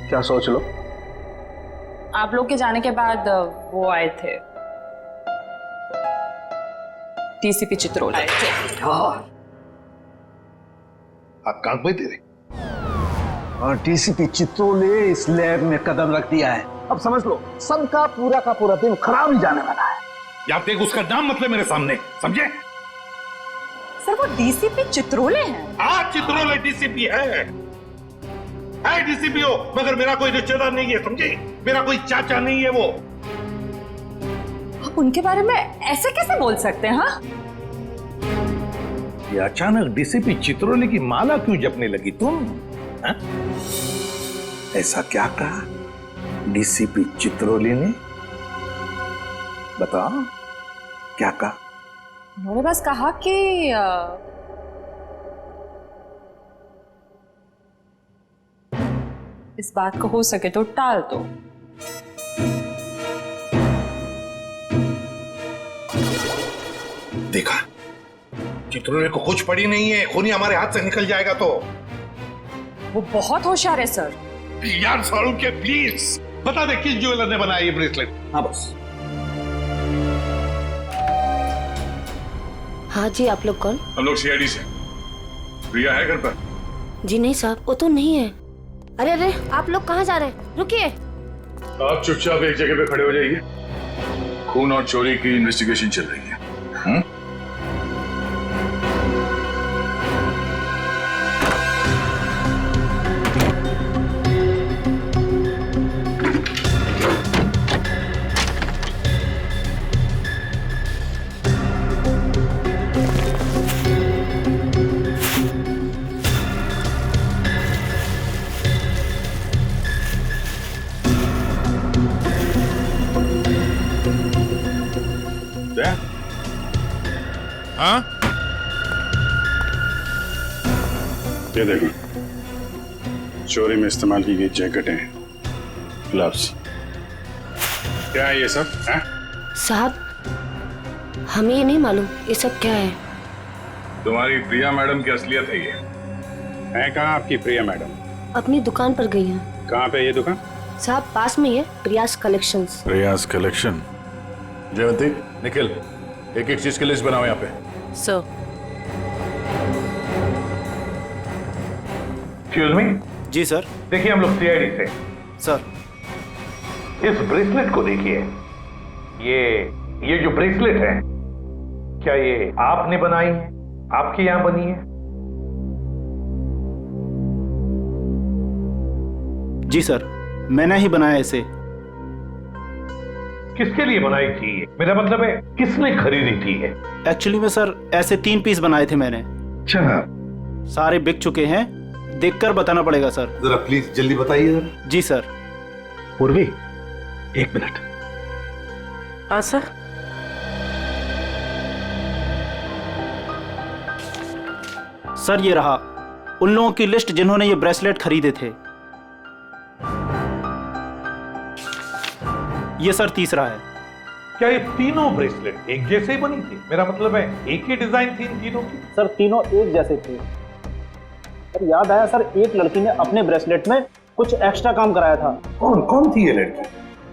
Speaker 18: क्या सोच लो?
Speaker 4: आप लोग के जाने के बाद वो आए थे, डीसीपी चित्रोल आए थे।
Speaker 8: आप काम पे तेरे,
Speaker 18: और डीसीपी चित्रोल ने इस लैब में कदम रख दिया है। अब समझ लो, सबका पूरा का पूरा दिन खराब ही जाने वाला है।
Speaker 8: यार देख, उसका नाम मतलब मेरे सामने, समझे?
Speaker 4: सर वो डीसीपी चित्रोले हैं।
Speaker 8: हाँ, चित्रोले डीसीपी है डीसीपी हो, मगर मेरा कोई रिश्तेदार नहीं है, समझे? मेरा कोई चाचा नहीं है वो।
Speaker 4: आप उनके बारे में ऐसे कैसे बोल सकते हैं? हाँ,
Speaker 8: ये अचानक डीसीपी चित्रोले की माला क्यों जपने लगी तुम? हा? ऐसा क्या कहा डीसीपी चित्रोले ने? बताओ क्या कहा?
Speaker 4: उन्होंने बस कहा कि इस बात को हो सके तो टाल दो।
Speaker 8: देखा, चित्रोले को कुछ पड़ी नहीं है, खूनी हमारे हाथ से निकल जाएगा तो।
Speaker 4: वो बहुत होशियार है सर।
Speaker 8: यार सालुंखे, प्लीज बता दे किस ज्वेलर ने बनाया ये ब्रेसलेट? हाँ बस।
Speaker 6: हाँ जी, आप लोग कौन?
Speaker 7: हम लोग सीआईडी से। प्रिया है घर पर?
Speaker 6: जी नहीं साहब, वो तो नहीं है। अरे अरे, आप लोग कहाँ जा रहे हैं? रुकिए।
Speaker 7: आप चुपचाप एक जगह पे खड़े हो जाइए। खून और चोरी की इन्वेस्टिगेशन चल रही है।
Speaker 2: हाँ? ये देखो, चोरी में इस्तेमाल की गई जैकेटें, ग्लव्स। क्या है ये सब?
Speaker 6: साहब, हमें ये नहीं मालूम ये सब क्या है।
Speaker 7: तुम्हारी प्रिया मैडम की असलियत है ये।
Speaker 2: है कहाँ आपकी प्रिया मैडम?
Speaker 6: अपनी दुकान पर गई हैं।
Speaker 2: कहाँ पे ये दुकान?
Speaker 6: साहब पास में ही है, प्रियास कलेक्शंस।
Speaker 7: प्रियास कलेक्शन। जयवंती, निखिल, एक एक चीज की लिस्ट बनाओ यहाँ पे।
Speaker 15: सर।
Speaker 8: Excuse me.
Speaker 13: जी सर।
Speaker 8: देखिए, हम लोग सीआईडी से।
Speaker 13: सर,
Speaker 8: इस ब्रेसलेट को देखिए। ये जो ब्रेसलेट है, क्या ये आपने बनाई है? आपके यहां बनी है?
Speaker 13: जी सर, मैंने ही बनाया इसे।
Speaker 8: किसके लिए बनाई थी? मेरा मतलब है किसने खरीदी थी?
Speaker 13: एक्चुअली में सर, ऐसे 3 पीस बनाए थे मैंने।
Speaker 8: अच्छा।
Speaker 13: सारे बिक चुके हैं, देखकर बताना पड़ेगा सर।
Speaker 8: जरा प्लीज जल्दी बताइए जरा।
Speaker 13: जी सर।
Speaker 8: पूर्वी, 1 मिनट।
Speaker 15: हाँ सर।
Speaker 13: सर ये रहा उन लोगों की लिस्ट जिन्होंने ये ब्रेसलेट खरीदे थे। ये सर तीसरा है।
Speaker 8: क्या ये तीनों ब्रेसलेट एक जैसे ही बनी थी? मेरा मतलब है एक ही डिजाइन थी इन तीनों की?
Speaker 13: सर तीनों एक जैसे थे।
Speaker 20: सर याद आया सर, एक लड़की ने अपने ब्रेसलेट में कुछ एक्स्ट्रा काम कराया था।
Speaker 8: कौन कौन थी ये लड़की?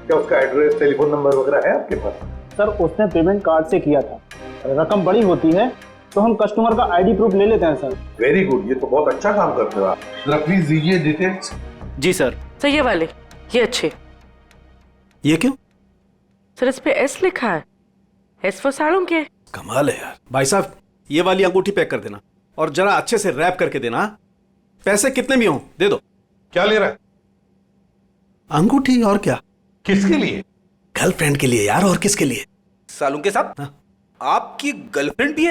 Speaker 8: क्या उसका एड्रेस, टेलीफोन नंबर वगैरह है आपके पास?
Speaker 20: सर उसने पेमेंट कार्ड से किया था। रकम बड़ी होती है तो हम कस्टमर का आईडी प्रूफ ले लेते हैं सर।
Speaker 8: वेरी गुड, ये तो बहुत अच्छा काम करते हो आप। जरा प्लीज दीजिए डिटेल्स।
Speaker 13: जी सर।
Speaker 15: सर ये वाले, ये अच्छे।
Speaker 13: ये क्यों?
Speaker 15: सर इस पे एस लिखा है, एस फॉर साड़ों के।
Speaker 13: कमाल है यार। भाई साहब ये वाली अंगूठी पैक कर देना और जरा अच्छे से रैप करके देना। पैसे कितने भी हों दे दो।
Speaker 8: क्या ले रहा है?
Speaker 13: अंगूठी। और क्या?
Speaker 8: किसके लिए?
Speaker 13: गर्लफ्रेंड के लिए यार, और किसके लिए? सालू के साथ। आपकी गर्लफ्रेंड भी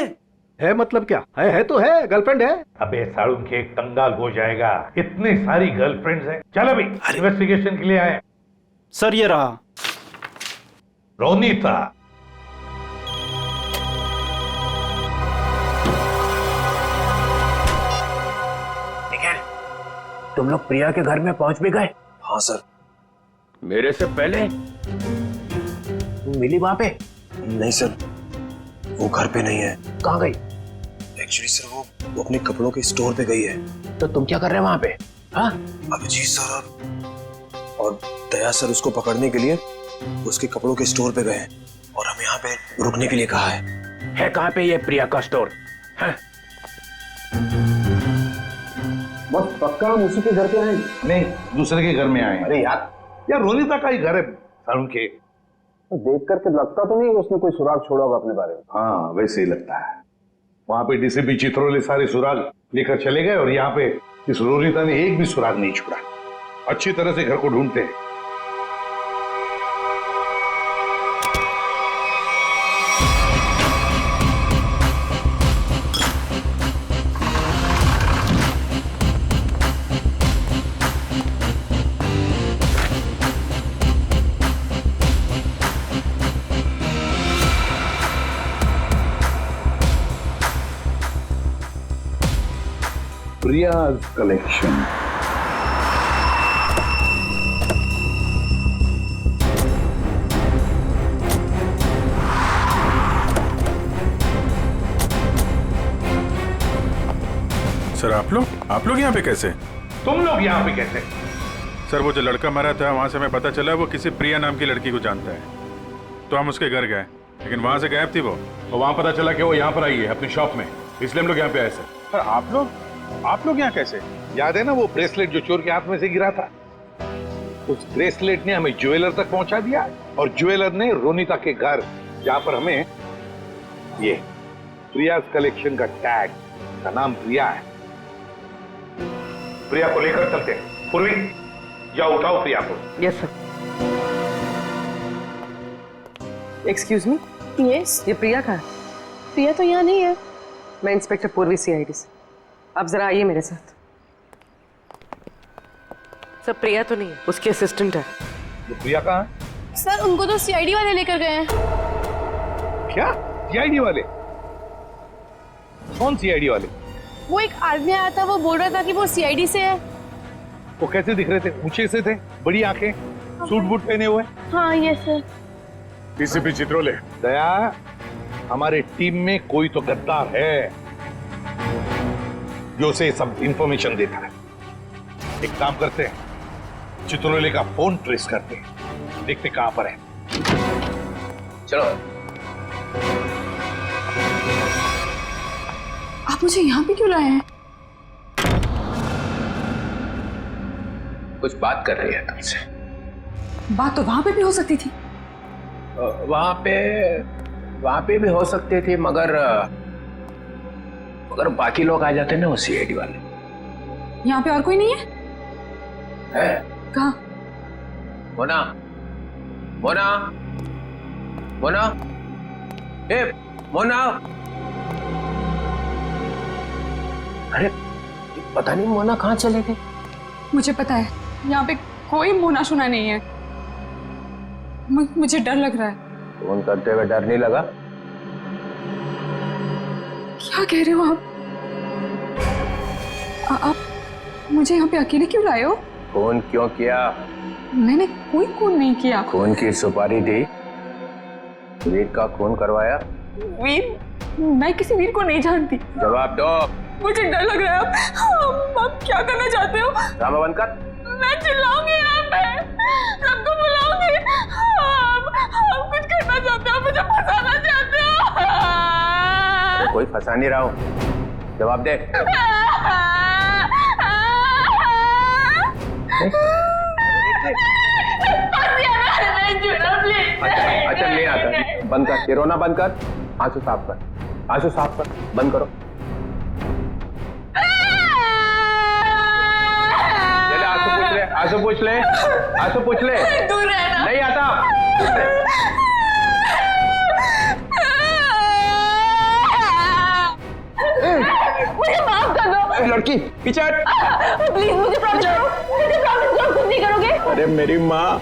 Speaker 13: है मतलब क्या है तो है, गर्लफ्रेंड है।
Speaker 8: अबे साड़ू के कंगाल हो जाएगा, इतनी सारी गर्लफ्रेंड्स हैं। चल अभी इन्वेस्टिगेशन के लिए आए।
Speaker 13: सर ये रहा
Speaker 8: रोनीता।
Speaker 9: तुम लोग प्रिया के घर में पहुंच भी गए?
Speaker 18: हाँ सर।
Speaker 9: मेरे से पहले? तुम मिली वहां पे?
Speaker 18: नहीं सर, वो घर पे नहीं है।
Speaker 9: कहाँ गई?
Speaker 18: एक्चुअली सर वो अपने कपड़ों के स्टोर पे गई है।
Speaker 9: तो तुम क्या कर रहे हो वहां पे? हाँ?
Speaker 18: अभिजीत सर और दया सर उसको पकड़ने के लिए उसके कपड़ों के स्टोर पे गए और हमें यहाँ पे रुकने के लिए कहा है।
Speaker 9: कहाँ पे ये प्रिया का स्टोर? हाँ?
Speaker 18: बस पक्का हम उसी के घर पे आए?
Speaker 8: नहीं, दूसरे के घर में आए। अरे यार रोनीता का ही घर है साड़ू के।
Speaker 18: तो देख करके लगता तो नहीं उसने कोई सुराग छोड़ा होगा अपने बारे में।
Speaker 8: हाँ वैसे ही लगता है। वहां पे डीसीपी चित्रोले सारे सुराग लेकर चले गए और यहाँ पे इस रोनीता ने एक भी सुराग नहीं छोड़ा। अच्छी तरह से घर को ढूंढते हैं। प्रियाज कलेक्शन।
Speaker 2: सर आप लोग यहाँ पे कैसे?
Speaker 8: तुम लोग यहाँ पे कैसे?
Speaker 2: सर वो जो लड़का मरा था वहां से हमें पता चला वो किसी प्रिया नाम की लड़की को जानता है, तो हम उसके घर गए, लेकिन वहां से गायब थी वो।
Speaker 7: और वहां पता चला कि वो यहाँ पर आई है अपनी शॉप में, इसलिए हम लोग यहाँ पे आए सर।
Speaker 2: सर आप लोग यहाँ कैसे?
Speaker 8: याद है ना वो ब्रेसलेट जो चोर के हाथ में से गिरा था? उस ब्रेसलेट ने हमें ज्वेलर तक पहुंचा दिया और ज्वेलर ने रोनीता के घर, जहां पर हमें ये प्रियाज कलेक्शन का टैग, का नाम प्रिया है। प्रिया को लेकर चलते हैं। पूर्वी जाओ, उठाओ प्रिया को।
Speaker 19: Yes sir. एक्सक्यूज मी।
Speaker 6: यस।
Speaker 19: ये प्रिया कहाँ है?
Speaker 6: प्रिया तो यहाँ नहीं है।
Speaker 19: मैं इंस्पेक्टर पूर्वी सीआईडी से। आप जरा आइए मेरे साथ।
Speaker 15: सर प्रिया तो नहीं है, उसकी असिस्टेंट है।
Speaker 8: प्रिया कहाँ है?
Speaker 6: सर उनको तो सीआईडी वाले लेकर गए हैं।
Speaker 8: क्या? सीआईडी वाले? कौन सीआईडी वाले?
Speaker 6: वो एक आदमी आया था, वो बोल रहा था कि वो सीआईडी से है।
Speaker 8: वो कैसे दिख रहे थे? ऊंचे से थे, बड़ी आंखें, सूट बूट पहने हुए।
Speaker 6: हाँ यस सर।
Speaker 7: डीसीपी चित्रोले।
Speaker 8: दया, हमारे टीम में कोई तो गद्दार है जो उसे सब इंफॉर्मेशन देता है। एक काम करते हैं, चित्रोले का फोन ट्रेस करते हैं, देखते कहां पर है।
Speaker 9: चलो।
Speaker 4: आप मुझे यहाँ पे क्यों लाए हैं?
Speaker 9: कुछ बात कर रही है तुमसे।
Speaker 4: बात तो वहां पे भी हो सकती थी।
Speaker 9: वहां पे भी हो सकती थी, मगर बाकी लोग आ जाते ना, वो सीआईडी वाले।
Speaker 4: यहाँ पे और कोई नहीं है? कहाँ?
Speaker 9: मोना, मोना, मोना, ए मोना। अरे पता नहीं मोना कहाँ चले गए।
Speaker 4: मुझे पता है, यहाँ पे कोई मोना शुना नहीं है। मुझे डर लग रहा है।
Speaker 9: फोन करते हुए डर नहीं लगा?
Speaker 4: क्या कह रहे हो आप मुझे यहाँ पे अकेले क्यों लाए हो?
Speaker 9: फोन क्यों किया?
Speaker 4: मैंने कोई खून नहीं किया।
Speaker 9: खून की सुपारी दी, वीर का खून करवाया।
Speaker 4: वीर? मैं किसी वीर को नहीं जानती।
Speaker 9: जवाब दो।
Speaker 4: मुझे डर लग रहा है। आप क्या करना चाहते हो?
Speaker 9: ड्रामा बंद कर।
Speaker 4: मैं चिल्लाऊंगी यहाँ पे, सबको बुलाऊंगी। आप कुछ करना चाहते हो, मुझे फंसाना चाहते हो।
Speaker 9: कोई फंसा नहीं रहा हूँ, जवाब दे। अच्छा नहीं आता, बंद कर, ये रोना बंद कर, आंसू साफ कर, आंसू साफ कर, बंद करो। चले आंसू पूछ ले, आंसू पूछ ले, आंसू पूछ ले।
Speaker 4: दूर रहना।
Speaker 9: नहीं आता।
Speaker 4: मुझे माफ कर दो।
Speaker 9: लड़की पीछे हट।
Speaker 4: प्लीज मुझे प्रॉमिस करो, मुझे प्रॉमिस करो कुछ नहीं करोगे।
Speaker 9: अरे मेरी माँ,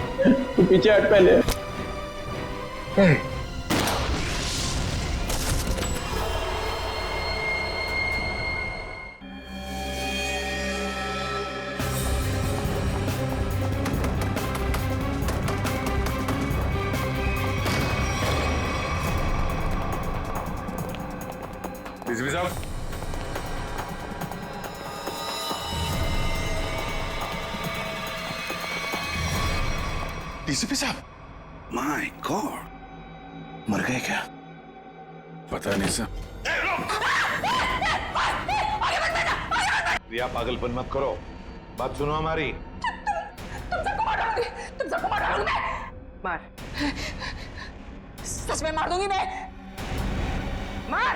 Speaker 9: तू पीछे हट पहले।
Speaker 7: डीसीपी साहब,
Speaker 2: डीसीपी साहब, माय गॉड, मर गए क्या?
Speaker 7: पता नहीं सर।
Speaker 8: रिया पागलपन मत करो, बात सुनो हमारी।
Speaker 4: तुम सबको मार डालूंगी मैं। मार, सच में मार दूंगी मैं। मार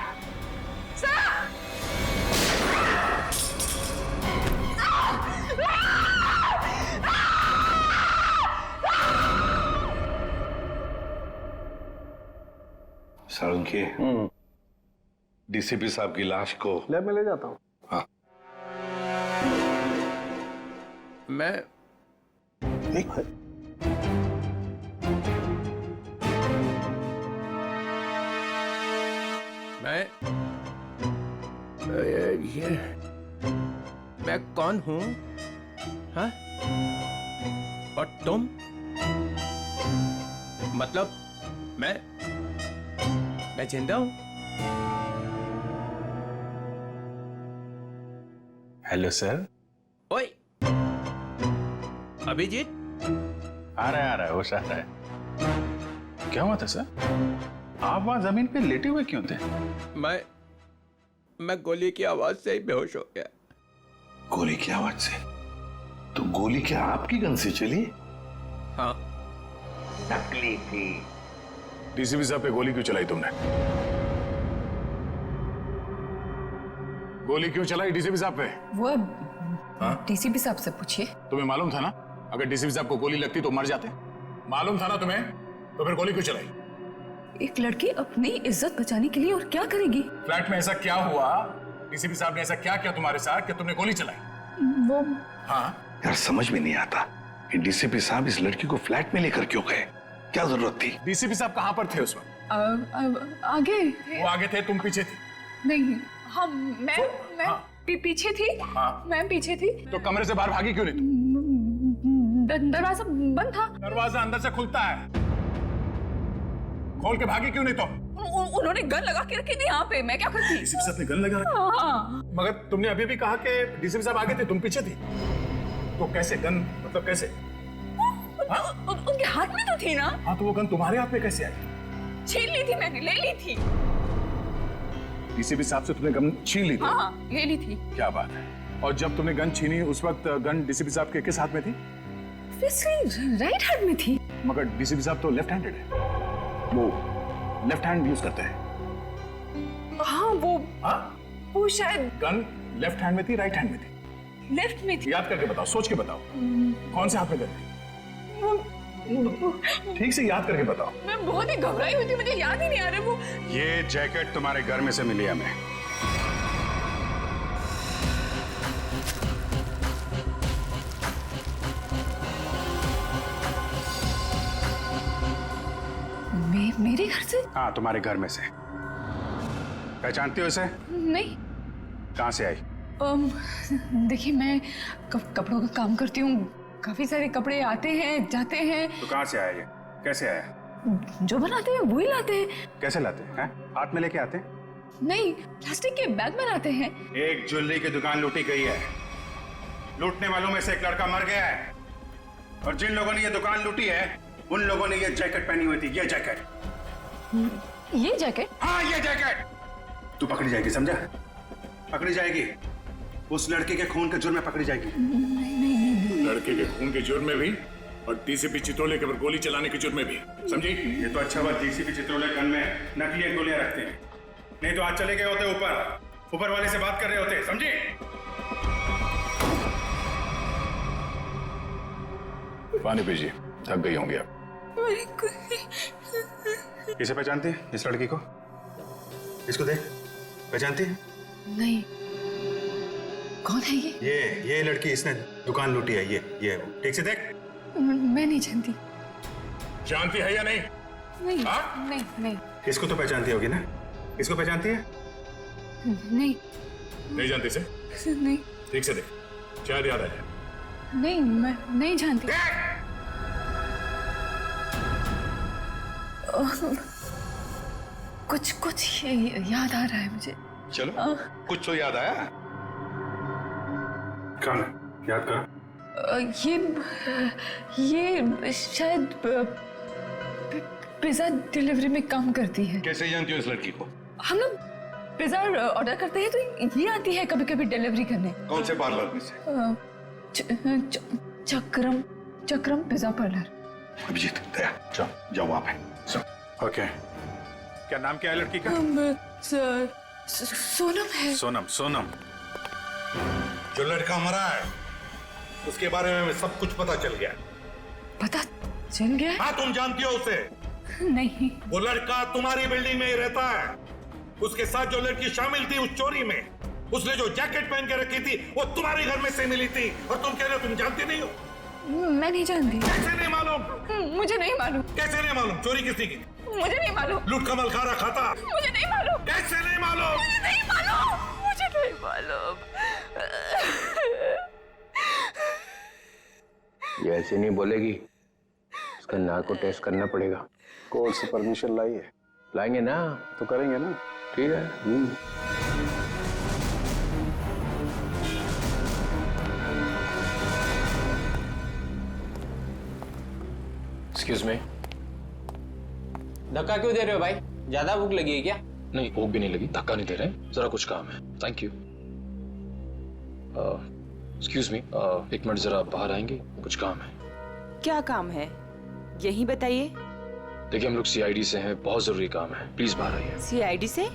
Speaker 8: सालुंकी, डीसीपी साहब की लाश को
Speaker 13: ले, मैं ले जाता हूँ।
Speaker 8: हाँ।
Speaker 9: मैं ये मैं कौन हूँ? हाँ? और तुम? मतलब मैं जिंदा हूँ?
Speaker 2: Hello sir.
Speaker 9: ओए, अभिजीत?
Speaker 2: आ रहा है, होश आ रहा है। क्या हुआ था सर? आप वहां जमीन पे लेटे हुए क्यों थे?
Speaker 9: मैं गोली की आवाज से ही बेहोश हो गया।
Speaker 8: गोली की आवाज से? तो गोली क्या आपकी गन से चली?
Speaker 9: हाँ।
Speaker 8: नकली थी।
Speaker 7: डीसीपी साहब पे गोली क्यों चलाई तुमने? गोली क्यों चलाई डीसीपी साहब पे?
Speaker 1: वो डीसीपी साहब से पूछिए।
Speaker 7: तुम्हें मालूम था ना, अगर डीसीपी साहब को गोली लगती तो मर जाते? मालूम था ना तुम्हें, तो फिर गोली क्यों चलाई?
Speaker 1: एक लड़की अपनी इज्जत बचाने के लिए और क्या करेगी?
Speaker 7: फ्लैट में ऐसा क्या हुआ? डीसीपी साहब ने ऐसा क्या किया तुम्हारे साथ कि तुमने गोली चलाई?
Speaker 1: वो
Speaker 7: हाँ
Speaker 8: यार समझ में नहीं आता कि डीसीपी साहब इस लड़की को फ्लैट में लेकर क्यों गए? क्या जरूरत थी?
Speaker 7: डीसीपी साहब कहाँ पर थे उस वक्त?
Speaker 1: आगे
Speaker 7: वो आगे थे, तुम पीछे थी?
Speaker 1: नहीं, हम मैं पीछे थी। मैं पीछे थी।
Speaker 7: तो कमरे से बाहर भागी क्यों नहीं तुम?
Speaker 1: दरवाजा बंद था।
Speaker 7: दरवाजा अंदर से खुलता है, खोल के भागी क्यों नहीं तुम?
Speaker 1: उन्होंने गन लगा के रखी थी यहाँ पे, मैं क्या करती?
Speaker 7: डीसीपी साहब ने गन लगा रखी? मगर तुमने अभी भी कहा कि डीसीपी साहब आगे थे, तुम पीछे थी, तो कैसे गन, मतलब कैसे?
Speaker 1: उनके हाथ में तो थी ना।
Speaker 7: हाँ, तो वो गन तुम्हारे हाथ में कैसे आई?
Speaker 1: छीन ली थी मैंने, ले ली थी।
Speaker 7: डीसीपी साहब से तुमने गन छीन ली थी?
Speaker 1: हाँ, ले ली थी।
Speaker 7: क्या बात है। और जब तुमने गन छीनी उस वक्त गन डीसीपी साहब के किस हाथ में थी?
Speaker 1: राइट हैंड में थी।
Speaker 7: मगर डीसीपी साहब तो लेफ्ट हैंडेड है, वो लेफ्ट हैंड यूज करते हैं।
Speaker 1: हाँ, वो शायद
Speaker 7: गन लेफ्ट हैंड में थी, राइट हैंड में थी?
Speaker 1: लेफ्ट में थी।
Speaker 7: याद करके बताओ, सोच के बताओ, कौन से हाथ में गन थी? ठीक से याद करके बताओ।
Speaker 1: मैं बहुत ही घबराई हुई थी, मुझे याद ही नहीं आ रहा वो।
Speaker 2: ये जैकेट तुम्हारे घर में से मिली हमें।
Speaker 1: मेरे घर से?
Speaker 2: हाँ, तुम्हारे घर में से। पहचानती हो इसे?
Speaker 1: नहीं।
Speaker 2: कहाँ से आई?
Speaker 1: देखिए, मैं कपड़ों का काम करती हूँ, काफी सारे कपड़े आते हैं जाते हैं।
Speaker 2: तो कहाँ से आया ये? कैसे आया?
Speaker 1: जो बनाते हैं वही लाते हैं।
Speaker 2: कैसे लाते हैं? हाथ में लेके आते हैं?
Speaker 4: नहीं, प्लास्टिक के बैग बनाते हैं।
Speaker 2: एक ज्वेलरी की दुकान लूटी गई है। लूटने वालों में से एक लड़का मर गया है और जिन लोगों ने ये दुकान लूटी है उन लोगों ने ये जैकेट पहनी हुई थी। ये जैकेट।
Speaker 4: ये जैकेट?
Speaker 2: हाँ, ये जैकेट। तू पकड़ी जाएगी, समझा? पकड़ी जाएगी। उस लड़के के खून के जुर्म में पकड़ी जाएगी।
Speaker 7: लड़के के खून के जुर्म में भी और डीसीपी चित्रोले के ऊपर गोली चलाने के जुर्म में भी, समझी?
Speaker 2: ये तो अच्छा बात डीसीपी चित्रोले गन में नकली गोलियां रखते हैं, नहीं तो आज चले गए होते ऊपर वाले से बात कर रहे होते, समझी?
Speaker 7: पानी पीजिए, थक गई होंगी आप।
Speaker 2: इसे पहचानती है? इस लड़की को? इसको देख, पहचानती है?
Speaker 4: नहीं। कौन है
Speaker 2: ये लड़की, इसने दुकान लूटी है। ये ठीक से देख।
Speaker 4: मैं नहीं जानती।
Speaker 7: जानती है या नहीं?
Speaker 4: नहीं, नहीं।
Speaker 2: इसको तो पहचानती होगी ना? इसको पहचानती है?
Speaker 7: नहीं जानती से?
Speaker 4: नहीं।
Speaker 7: ठीक से देख, शायद याद आया।
Speaker 4: नहीं, मैं नहीं जानती। कुछ याद आ रहा है मुझे।
Speaker 8: चलो, कुछ तो याद आया।
Speaker 2: कौन है? याद करो।
Speaker 4: ये शायद पिज्जा डिलीवरी में काम करती है।
Speaker 8: कैसे जानती हो इस लड़की को?
Speaker 4: हम लोग पिज्जा ऑर्डर करते हैं तो ये आती है कभी कभी डिलीवरी करने।
Speaker 8: कौन से पार्लर में से?
Speaker 4: चक्रम पिज्जा पार्लर।
Speaker 8: अभिजीत, दया, जाओ वहां पे।
Speaker 2: ओके। क्या नाम क्या है लड़की का?
Speaker 4: सोनम है।
Speaker 2: सोनम।
Speaker 8: जो लड़का मरा है उसके बारे में सब कुछ पता चल गया।
Speaker 4: पता चल गया?
Speaker 8: हाँ, तुम जानती हो उसे?
Speaker 4: नहीं।
Speaker 8: वो लड़का तुम्हारी बिल्डिंग में ही रहता है। उसके साथ जो लड़की शामिल थी उस चोरी में, उसने जो जैकेट पहन के रखी थी वो तुम्हारे घर में से मिली थी और तुम कह रहे हो तुम जानती नहीं हो?
Speaker 4: मैं नहीं जानती।
Speaker 8: कैसे नहीं मालूम?
Speaker 4: मुझे नहीं मालूम।
Speaker 8: कैसे नहीं मालूम? चोरी किसने की?
Speaker 4: मुझे नहीं मालूम।
Speaker 8: लूट का मलखारा खाता?
Speaker 4: मुझे नहीं मालूम।
Speaker 8: कैसे नहीं मालूम?
Speaker 4: मुझे नहीं मालूम। मुझे नहीं मालूम।
Speaker 9: ये ऐसे नहीं बोलेगी, उसका नाक को टेस्ट करना पड़ेगा।
Speaker 18: कोर्ट से परमिशन लाइए।
Speaker 9: लाएंगे ना
Speaker 18: तो करेंगे ना।
Speaker 9: ठीक है।
Speaker 12: Excuse me.
Speaker 21: धक्का क्यों दे रहे हो भाई? ज्यादा भूख लगी है क्या?
Speaker 12: नहीं, भूख भी नहीं लगी, धक्का नहीं दे रहे, जरा कुछ काम है। Thank you. एक्सक्यूज मी, एक मिनट जरा बाहर आएंगे, कुछ काम है।
Speaker 22: क्या काम है? यही बताइए।
Speaker 12: देखिए, हम लोग सीआईडी से हैं, बहुत जरूरी काम है, प्लीज बाहर आइए।
Speaker 22: सीआईडी से?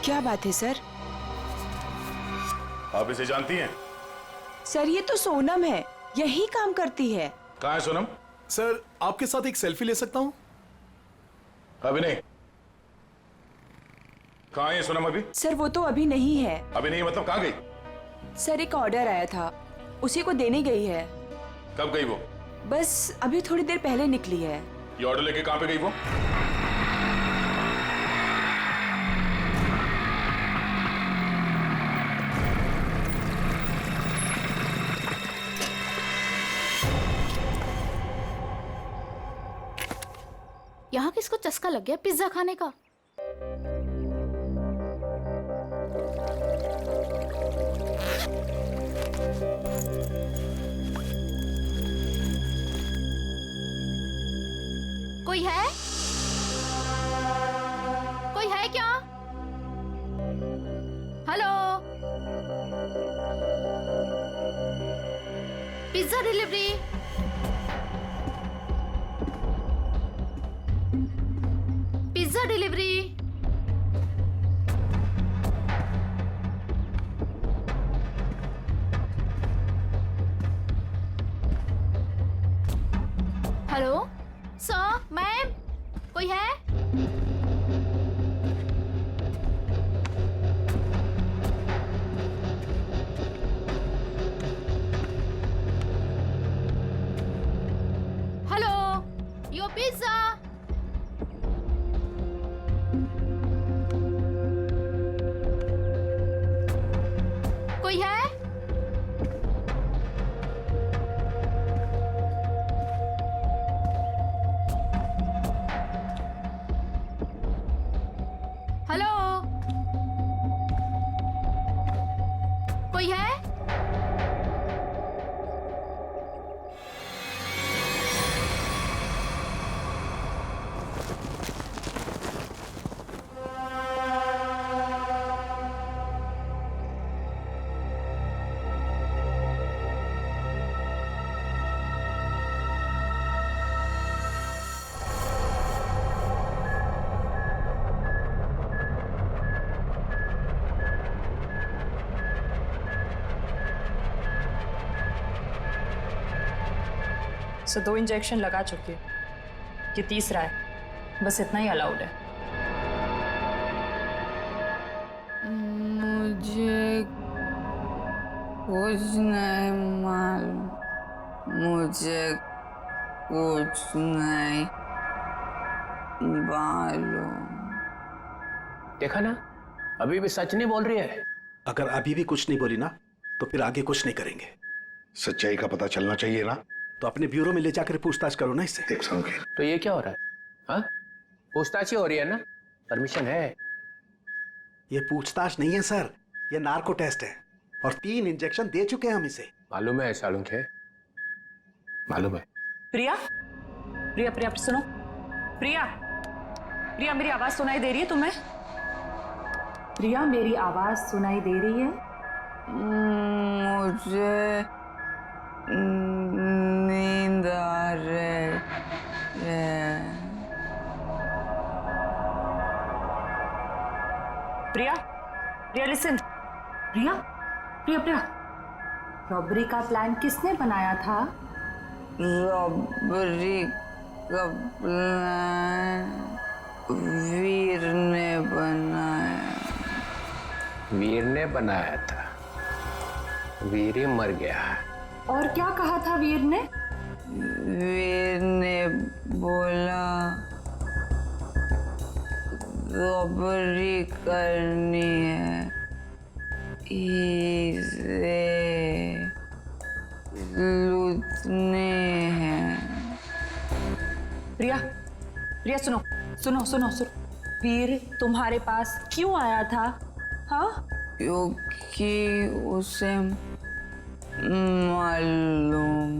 Speaker 22: क्या बात है सर?
Speaker 7: आप इसे जानती हैं?
Speaker 22: सर, ये तो सोनम है, यही काम करती है।
Speaker 7: कहाँ है सोनम?
Speaker 11: सर, आपके साथ एक सेल्फी ले सकता हूँ?
Speaker 7: अभी नहीं। कहाँ है सोनम अभी?
Speaker 22: सर, वो तो अभी नहीं है।
Speaker 7: अभी नहीं मतलब कहाँ गई?
Speaker 22: सर, एक ऑर्डर आया था, उसी को देने गई है।
Speaker 7: कब गई वो?
Speaker 22: बस अभी थोड़ी देर पहले निकली है।
Speaker 7: ये ऑर्डर लेके कहाँ पे गई वो?
Speaker 23: यहाँ किसको चस्का लग गया पिज्जा खाने का? कोई है? कोई है क्या? Hello? Pizza delivery. Pizza delivery. Hello sir, ma'am, कोई है? Hello, your pizza. कोई है?
Speaker 4: सो 2 इंजेक्शन लगा चुकी हूँ, ये तीसरा है, बस इतना ही अलाउड है।
Speaker 3: मुझे कुछ नहीं मालूम, मुझे कुछ नहीं मालूम।
Speaker 9: देखा ना, अभी भी सच नहीं बोल रही है।
Speaker 13: अगर अभी भी कुछ नहीं बोली ना तो फिर आगे कुछ नहीं करेंगे।
Speaker 8: सच्चाई का पता चलना चाहिए ना।
Speaker 13: तो अपने ब्यूरो में ले जाकर पूछताछ करो ना इससे।
Speaker 8: देख समझे।
Speaker 9: तो ये क्या हो रहा है? हाँ, पूछताछ ही हो रही है ना, परमिशन है।
Speaker 13: ये पूछताछ नहीं है सर, ये नार्को टेस्ट है और 3 इंजेक्शन दे चुके हैं हम इसे।
Speaker 9: मालूम है सालुंखे, मालूम है।
Speaker 4: प्रिया, प्रिया प्रिया सुनो, प्रिया प्रिया मेरी आवाज सुनाई दे रही है तुम्हें? प्रिया मेरी आवाज सुनाई दे रही है?
Speaker 3: मुझे नींद आ रही है।
Speaker 4: प्रिया, प्रिया लिसन, प्रिया प्रिया प्रिया, रॉबरी का प्लान किसने बनाया था?
Speaker 3: रॉबरी का प्लान वीर ने बनाया।
Speaker 9: वीर ने बनाया था? वीर ही मर गया।
Speaker 4: और क्या कहा था वीर ने?
Speaker 3: वीर ने बोला रॉबरी करनी है, इसे लूटने हैं।
Speaker 4: प्रिया, प्रिया सुनो सुनो सुनो सुनो, वीर तुम्हारे पास क्यों आया था? हाँ,
Speaker 3: क्योंकि उसे मालूम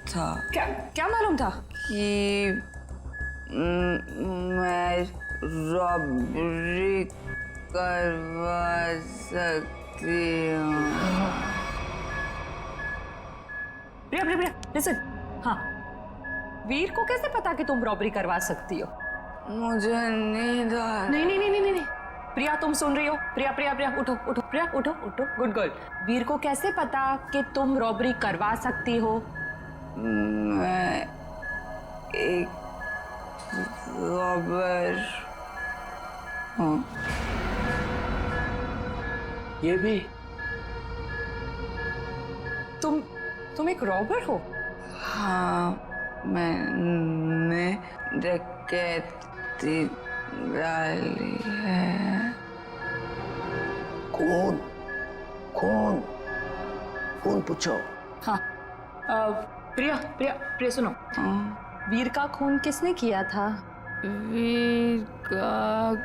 Speaker 3: था।
Speaker 4: क्या क्या मालूम था?
Speaker 3: कि मैं रॉबरी करवा सकती हूँ।
Speaker 4: प्रिया प्रिया प्रिया लिसन, हाँ, वीर को कैसे पता कि तुम रॉबरी करवा सकती हो?
Speaker 3: मुझे नींद आ
Speaker 4: नहीं नहीं नहीं नहीं नहीं, प्रिया तुम सुन रही हो? प्रिया प्रिया प्रिया उठो उठो, प्रिया उठो उठो, गुड गर्ल। वीर को कैसे पता कि तुम रॉबरी करवा सकती हो?
Speaker 3: मैं एक रॉबर हूँ।
Speaker 9: ये भी?
Speaker 4: तुम एक रॉबर हो?
Speaker 3: हाँ, मैंने डकैती डाली है।
Speaker 9: कौन कौन कौन पूछो?
Speaker 4: हाँ, प्रिया प्रिया प्रिया सुनो, वीर का खून किसने किया था?
Speaker 3: वीर का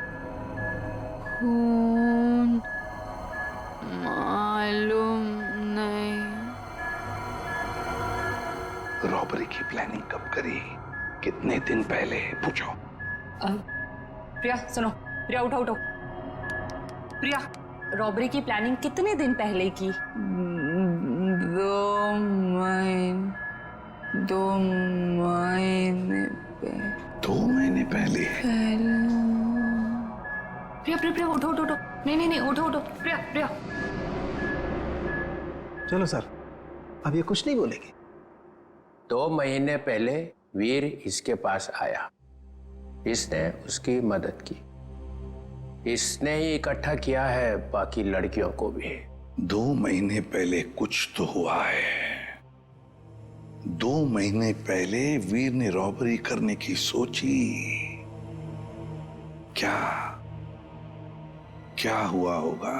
Speaker 3: खून मालूम नहीं।
Speaker 8: रॉबरी की प्लानिंग कब करी, कितने दिन पहले, पूछो।
Speaker 4: प्रिया सुनो, प्रिया उठो उठो, प्रिया रॉबरी की प्लानिंग कितने दिन पहले की?
Speaker 3: 2 महीने पहले।
Speaker 8: 2 महीने पहले?
Speaker 4: प्रिया प्रिया प्रिया उठो उठो उठो, नहीं नहीं नहीं उठो उठो, प्रिया प्रिया।
Speaker 13: चलो सर, अब ये कुछ नहीं बोलेगी।
Speaker 9: 2 महीने पहले वीर इसके पास आया, इसने उसकी मदद की, इसने ही इकट्ठा किया है बाकी लड़कियों को भी।
Speaker 8: 2 महीने पहले कुछ तो हुआ है। 2 महीने पहले वीर ने रॉबरी करने की सोची। क्या क्या हुआ होगा?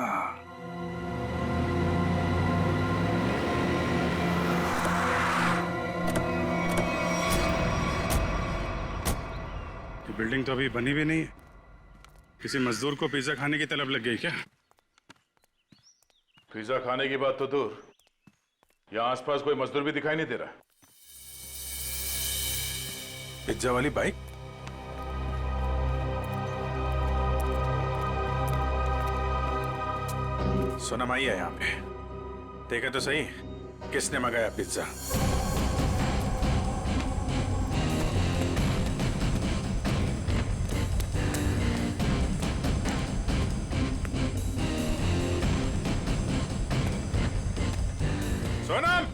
Speaker 2: बिल्डिंग तो अभी बनी भी नहीं है। किसी मजदूर को पिज्जा खाने की तलब लग गई क्या?
Speaker 7: पिज्जा खाने की बात तो दूर, यहाँ आसपास कोई मजदूर भी दिखाई नहीं दे रहा।
Speaker 2: पिज्जा वाली बाइक? सोनम आई है यहाँ पे, देखा तो सही किसने मंगाया पिज्जा। सोनम,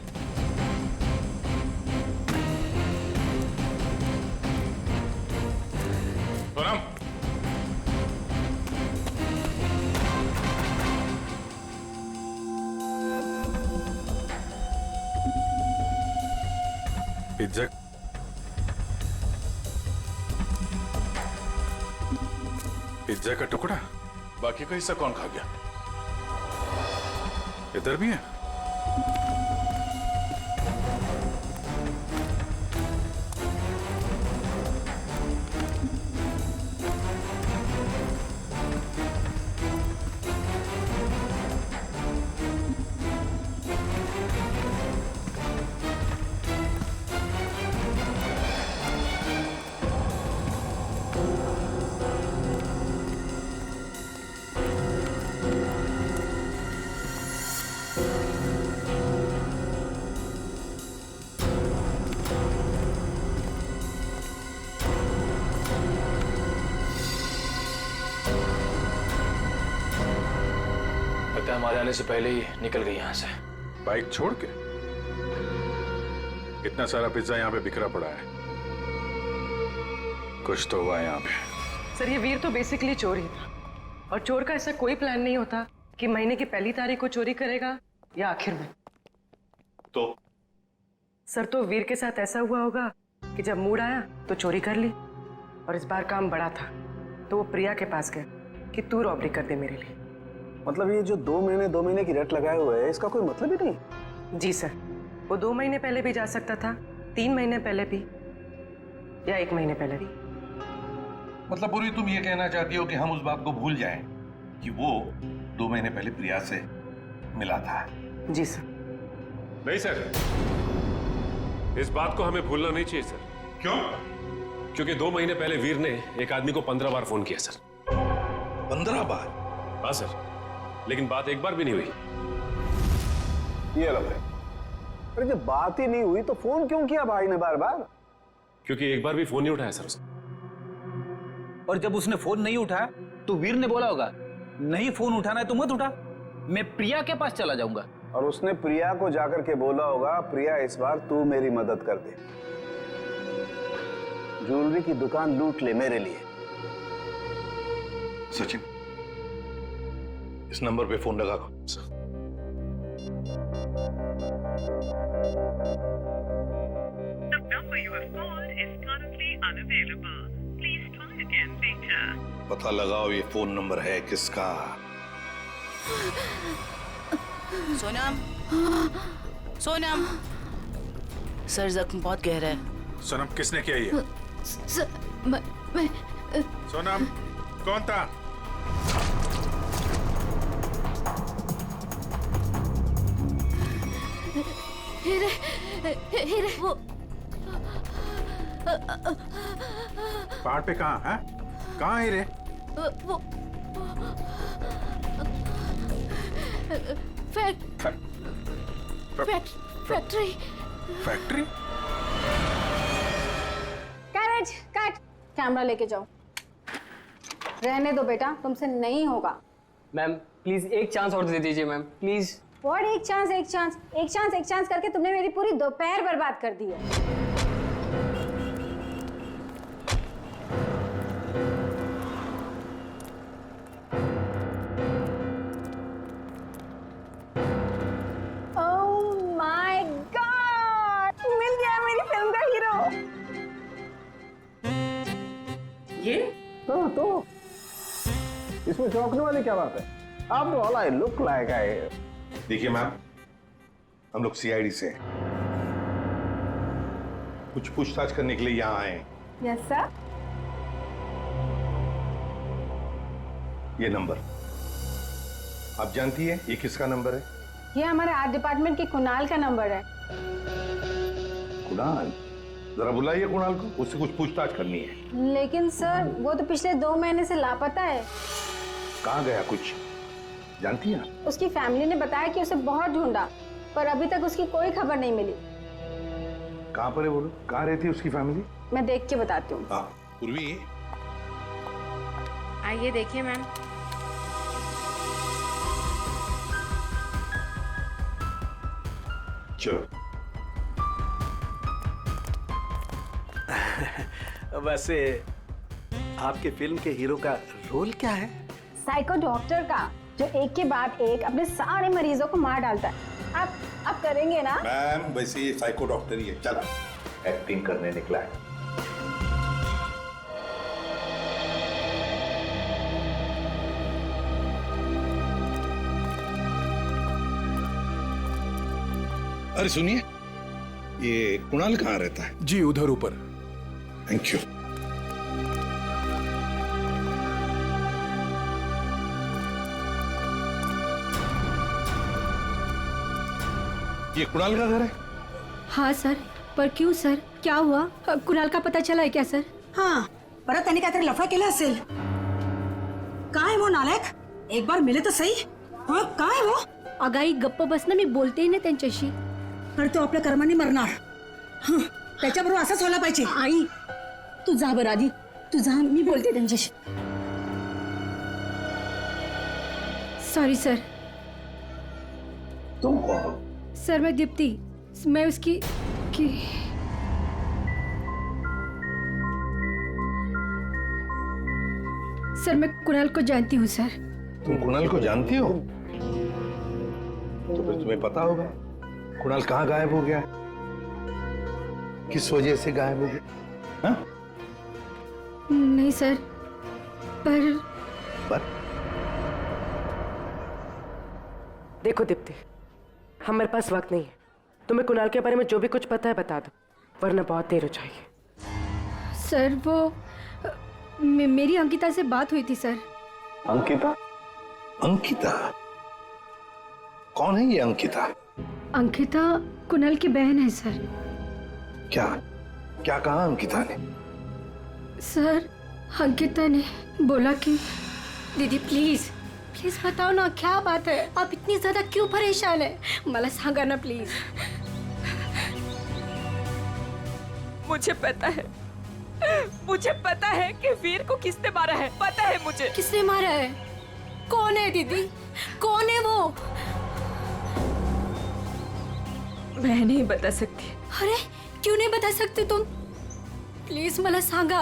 Speaker 2: पिज्जा पिज्जा का टुकड़ा, बाकी का हिस्सा कौन खा गया? इधर भी है।
Speaker 12: हमारे आने से पहले ही निकल गई यहाँ से।
Speaker 2: बाइक छोड़ के? इतना सारा पिज्जा यहाँ पे बिखरा पड़ा है, कुछ तो हुआ है यहाँ पे।
Speaker 19: सर ये वीर तो बेसिकली चोर ही था, और चोर का ऐसा कोई प्लान नहीं होता कि महीने की पहली तारीख को चोरी करेगा या आखिर में।
Speaker 8: तो
Speaker 19: सर तो वीर के साथ ऐसा हुआ होगा कि जब मूड आया तो चोरी कर ली, और इस बार काम बड़ा था तो वो प्रिया के पास गए कि तू रॉबरी कर दे मेरे लिए।
Speaker 18: मतलब ये जो 2 महीने की रेट लगाए हुए है, इसका कोई मतलब ही नहीं?
Speaker 19: जी सर, वो 2 महीने पहले भी जा सकता था, 3 महीने पहले भी, या 1 महीने पहले भी।
Speaker 8: मतलब पूरी तुम ये कहना चाहती हो कि हम उस बात को भूल जाएं कि वो 2 महीने पहले प्रिया से मिला था?
Speaker 19: जी सर।
Speaker 10: नहीं सर, इस बात को हमें भूलना नहीं चाहिए सर।
Speaker 8: क्यों?
Speaker 10: क्योंकि 2 महीने पहले वीर ने एक आदमी को 15 बार फोन किया सर।
Speaker 8: 15 बार?
Speaker 10: हाँ सर, लेकिन बात एक बार भी नहीं हुई।
Speaker 18: ये लो भाई, अरे जब बात ही नहीं हुई तो फोन क्यों किया भाई ने बार बार?
Speaker 10: क्योंकि एक बार भी फोन नहीं उठाया सर उसने।
Speaker 14: और जब उसने फोन नहीं उठाया तो वीर ने बोला होगा नहीं फोन उठाना है तो मत उठा, मैं प्रिया के पास चला जाऊंगा।
Speaker 18: और उसने प्रिया को जाकर के बोला होगा, प्रिया इस बार तू मेरी मदद कर दे, ज्वेलरी की दुकान लूट ले मेरे लिए।
Speaker 8: सचिन, इस नंबर पे फोन लगा दो। पता लगाओ ये फोन नंबर है किसका।
Speaker 15: सोनम, सोनम। सर जख्म बहुत गहरा है।
Speaker 2: सोनम, किसने किया ये?
Speaker 23: मैं
Speaker 2: सोनम, कौन था?
Speaker 23: हीरे, हीरे वो
Speaker 2: पहाड़ पे कहाँ है? कहाँ है रे?
Speaker 23: वो फैक्ट्री।
Speaker 2: फैक्ट्री?
Speaker 6: करेज, कट। कैमरा लेके जाओ। रहने दो बेटा, तुमसे नहीं होगा।
Speaker 21: मैम प्लीज एक चांस और दे दीजिए मैम, प्लीज।
Speaker 6: व्हाट एक चांस करके तुमने मेरी पूरी दोपहर बर्बाद कर दी है। ओह माय गॉड, मिल गया मेरी फिल्म का हीरो।
Speaker 19: ये
Speaker 18: तो इसमें चौंकने वाली क्या बात है? आप तो all I look like I.
Speaker 8: देखिए मैम, हम लोग सीआईडी से हैं, कुछ पूछताछ करने के लिए यहाँ आए हैं।
Speaker 6: Yes sir.
Speaker 8: ये नंबर आप जानती है ये किसका नंबर है?
Speaker 6: ये हमारे आर्ट डिपार्टमेंट के कुणाल का नंबर है।
Speaker 8: कुणाल? जरा बुलाइए कुणाल को, उससे कुछ पूछताछ करनी है।
Speaker 6: लेकिन सर वो तो पिछले 2 महीने से लापता है।
Speaker 8: कहाँ गया कुछ जानती है?
Speaker 6: उसकी फैमिली ने बताया कि उसे बहुत ढूंढा, पर अभी तक उसकी कोई खबर नहीं मिली।
Speaker 8: कहाँ पर है बोलो? कहाँ रहती है उसकी फैमिली?
Speaker 6: मैं देख के बताती हूँ।
Speaker 8: हाँ पूर्वी,
Speaker 6: आइए देखिए मैम।
Speaker 8: चलो।
Speaker 13: वैसे आपके फिल्म के हीरो का रोल क्या है?
Speaker 6: साइको डॉक्टर का, जो एक के बाद एक अपने सारे मरीजों को मार डालता है। आप करेंगे ना?
Speaker 8: मैम वैसे ये साइको डॉक्टर ही है। चला एक्टिंग करने निकला है। अरे सुनिए, ये कुणाल कहाँ रहता है?
Speaker 11: जी उधर ऊपर।
Speaker 8: Thank you. ये कुणाल का घर है?
Speaker 6: हाँ सर, पर क्यों सर, क्या हुआ? कुणाल का पता चला है क्या सर?
Speaker 3: हाँ, परत त्यांनी काहीतरी लफडा केला असेल. काय वो नालायक? एक बार मिले तो सही. हाँ, काय वो?
Speaker 6: अगाई गप्प बस ना, मी बोलते ना त्यांच्याशी.
Speaker 3: तर तो आपल्या कर्माने मरणार. हं, त्याच्याबरोबर असंच व्हायला पाहिजे.
Speaker 6: आई, तू जा बरं आधी. तू जा, मी बोलते त्यांच्याशी. Sorry sir.
Speaker 8: तुम कौन हो?
Speaker 6: सर मैं दीप्ति, मैं उसकी सर मैं कुणाल को जानती हूँ सर.
Speaker 8: तुम कुणाल को जानती हो? तो फिर तुम्हें पता होगा कुणाल कहाँ गायब हो गया, किस वजह से गायब हो गया? हाँ?
Speaker 6: नहीं सर, पर
Speaker 19: देखो दीप्ति, हमारे पास वक्त नहीं है. तुम्हें कुणाल के बारे में जो भी कुछ पता है बता दो, वरना बहुत देर हो जाएगी.
Speaker 6: सर वो मेरी अंकिता से बात हुई थी सर.
Speaker 8: अंकिता? अंकिता? कौन है ये अंकिता?
Speaker 6: अंकिता कुणाल की बहन है सर.
Speaker 8: क्या क्या कहा अंकिता ने?
Speaker 6: सर अंकिता ने बोला कि दीदी प्लीज प्लीज बताओ ना क्या बात है, आप इतनी ज्यादा क्यों परेशान है, मला सांगा ना प्लीज.
Speaker 1: मुझे पता है कि वीर को किसने मारा है, पता है मुझे.
Speaker 6: किसने मारा है? कौन है दीदी, कौन है वो?
Speaker 1: मैं नहीं बता सकती.
Speaker 6: अरे क्यों नहीं बता सकती तुम? प्लीज मला सांगा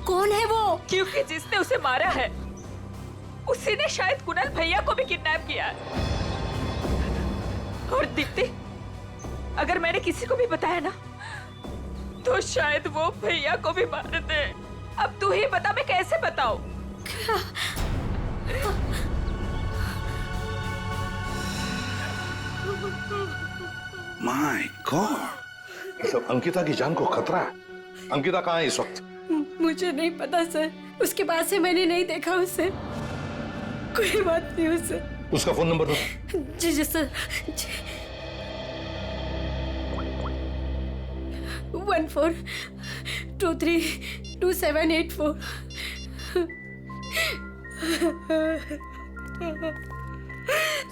Speaker 6: कौन है वो.
Speaker 1: क्योंकि जिसने उसे मारा है उसी ने शायद कुणाल भैया को भी किडनैप किया है. और दीप्ति, अगर मैंने किसी को भी बताया ना तो शायद वो भैया को भी मार दे. अब तू ही बता, मैं कैसे बताऊं?
Speaker 8: माय गॉड, मतलब अंकिता की जान को खतरा है. अंकिता कहाँ है इस वक्त?
Speaker 6: मुझे नहीं पता सर, उसके बाद से मैंने नहीं देखा उसे. कोई बात नहीं उससे.
Speaker 8: उसका फोन नंबर दो.
Speaker 6: जी जी सर. 14232784.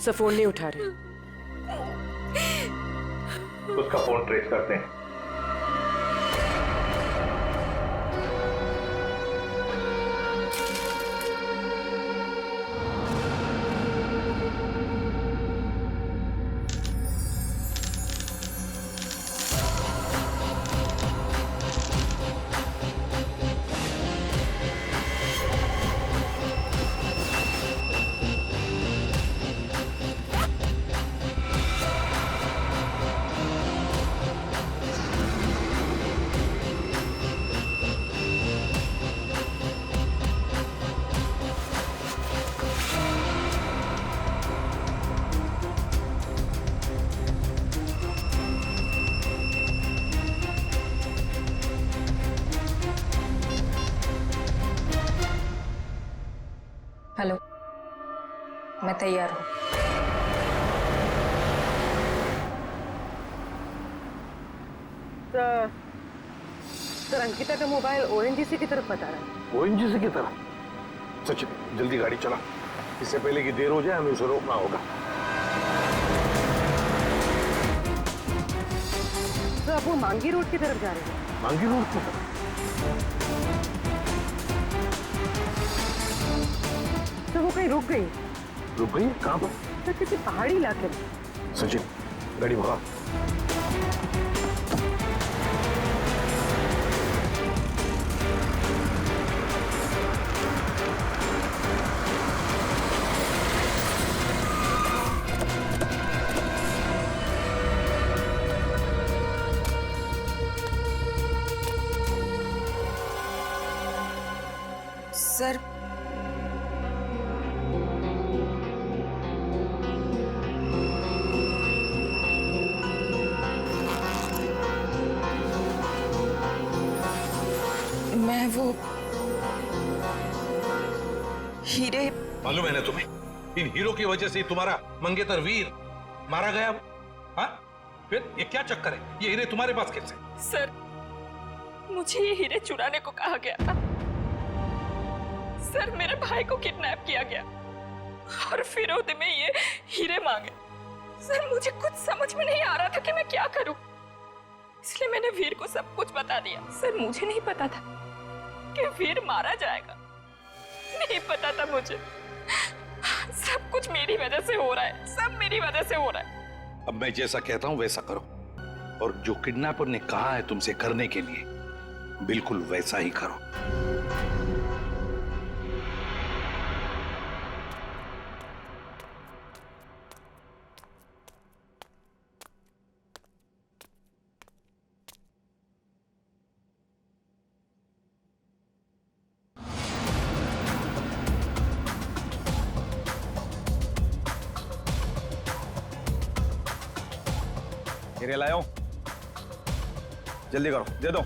Speaker 19: सर फोन नहीं उठा रहे.
Speaker 8: उसका फोन ट्रेस करते हैं.
Speaker 4: हेलो, मैं तैयार हूँ.
Speaker 19: सर अंकिता का मोबाइल ओएनजीसी की तरफ बता रहा है.
Speaker 8: ओएनजीसी की तरफ? सचिन जल्दी गाड़ी चला, इससे पहले कि देर हो जाए हमें उसे रोकना होगा.
Speaker 19: सर अब वो मांगी रोड की तरफ जा रहे हैं.
Speaker 8: मांगी रोड की तरफ?
Speaker 19: तो वो कहीं रुक गई.
Speaker 8: रुक गई? कहाँ पर?
Speaker 19: सर किसी पहाड़ी इलाके में.
Speaker 8: सचिन गाड़ी भगा.
Speaker 22: सर मैं वो हीरे।
Speaker 8: मालूम है ना तुम्हें, इन हीरो की वजह से तुम्हारा मंगेतर वीर मारा गया। हाँ, फिर ये क्या चक्कर है? ये हीरे तुम्हारे पास कैसे?
Speaker 1: सर, मुझे ये हीरे चुराने को कहा गया था। सर, मेरे भाई को किडनैप किया गया और फिरौती में ये हीरे मांगे। सर, मुझे कुछ समझ में नहीं आ रहा था कि मैं क्या करूं, इसलिए मैंने वीर को सब कुछ बता दिया। सर, मुझे नहीं पता था कि वीर मारा जाएगा, नहीं पता था मुझे। सब कुछ मेरी वजह से हो रहा है, सब मेरी वजह से हो रहा है।
Speaker 8: अब मैं जैसा कहता हूं वैसा करो, और जो किडनैपर ने कहा है तुमसे करने के लिए, बिल्कुल वैसा ही करो।
Speaker 14: हीरे लाओ, जल्दी करो, दे दो।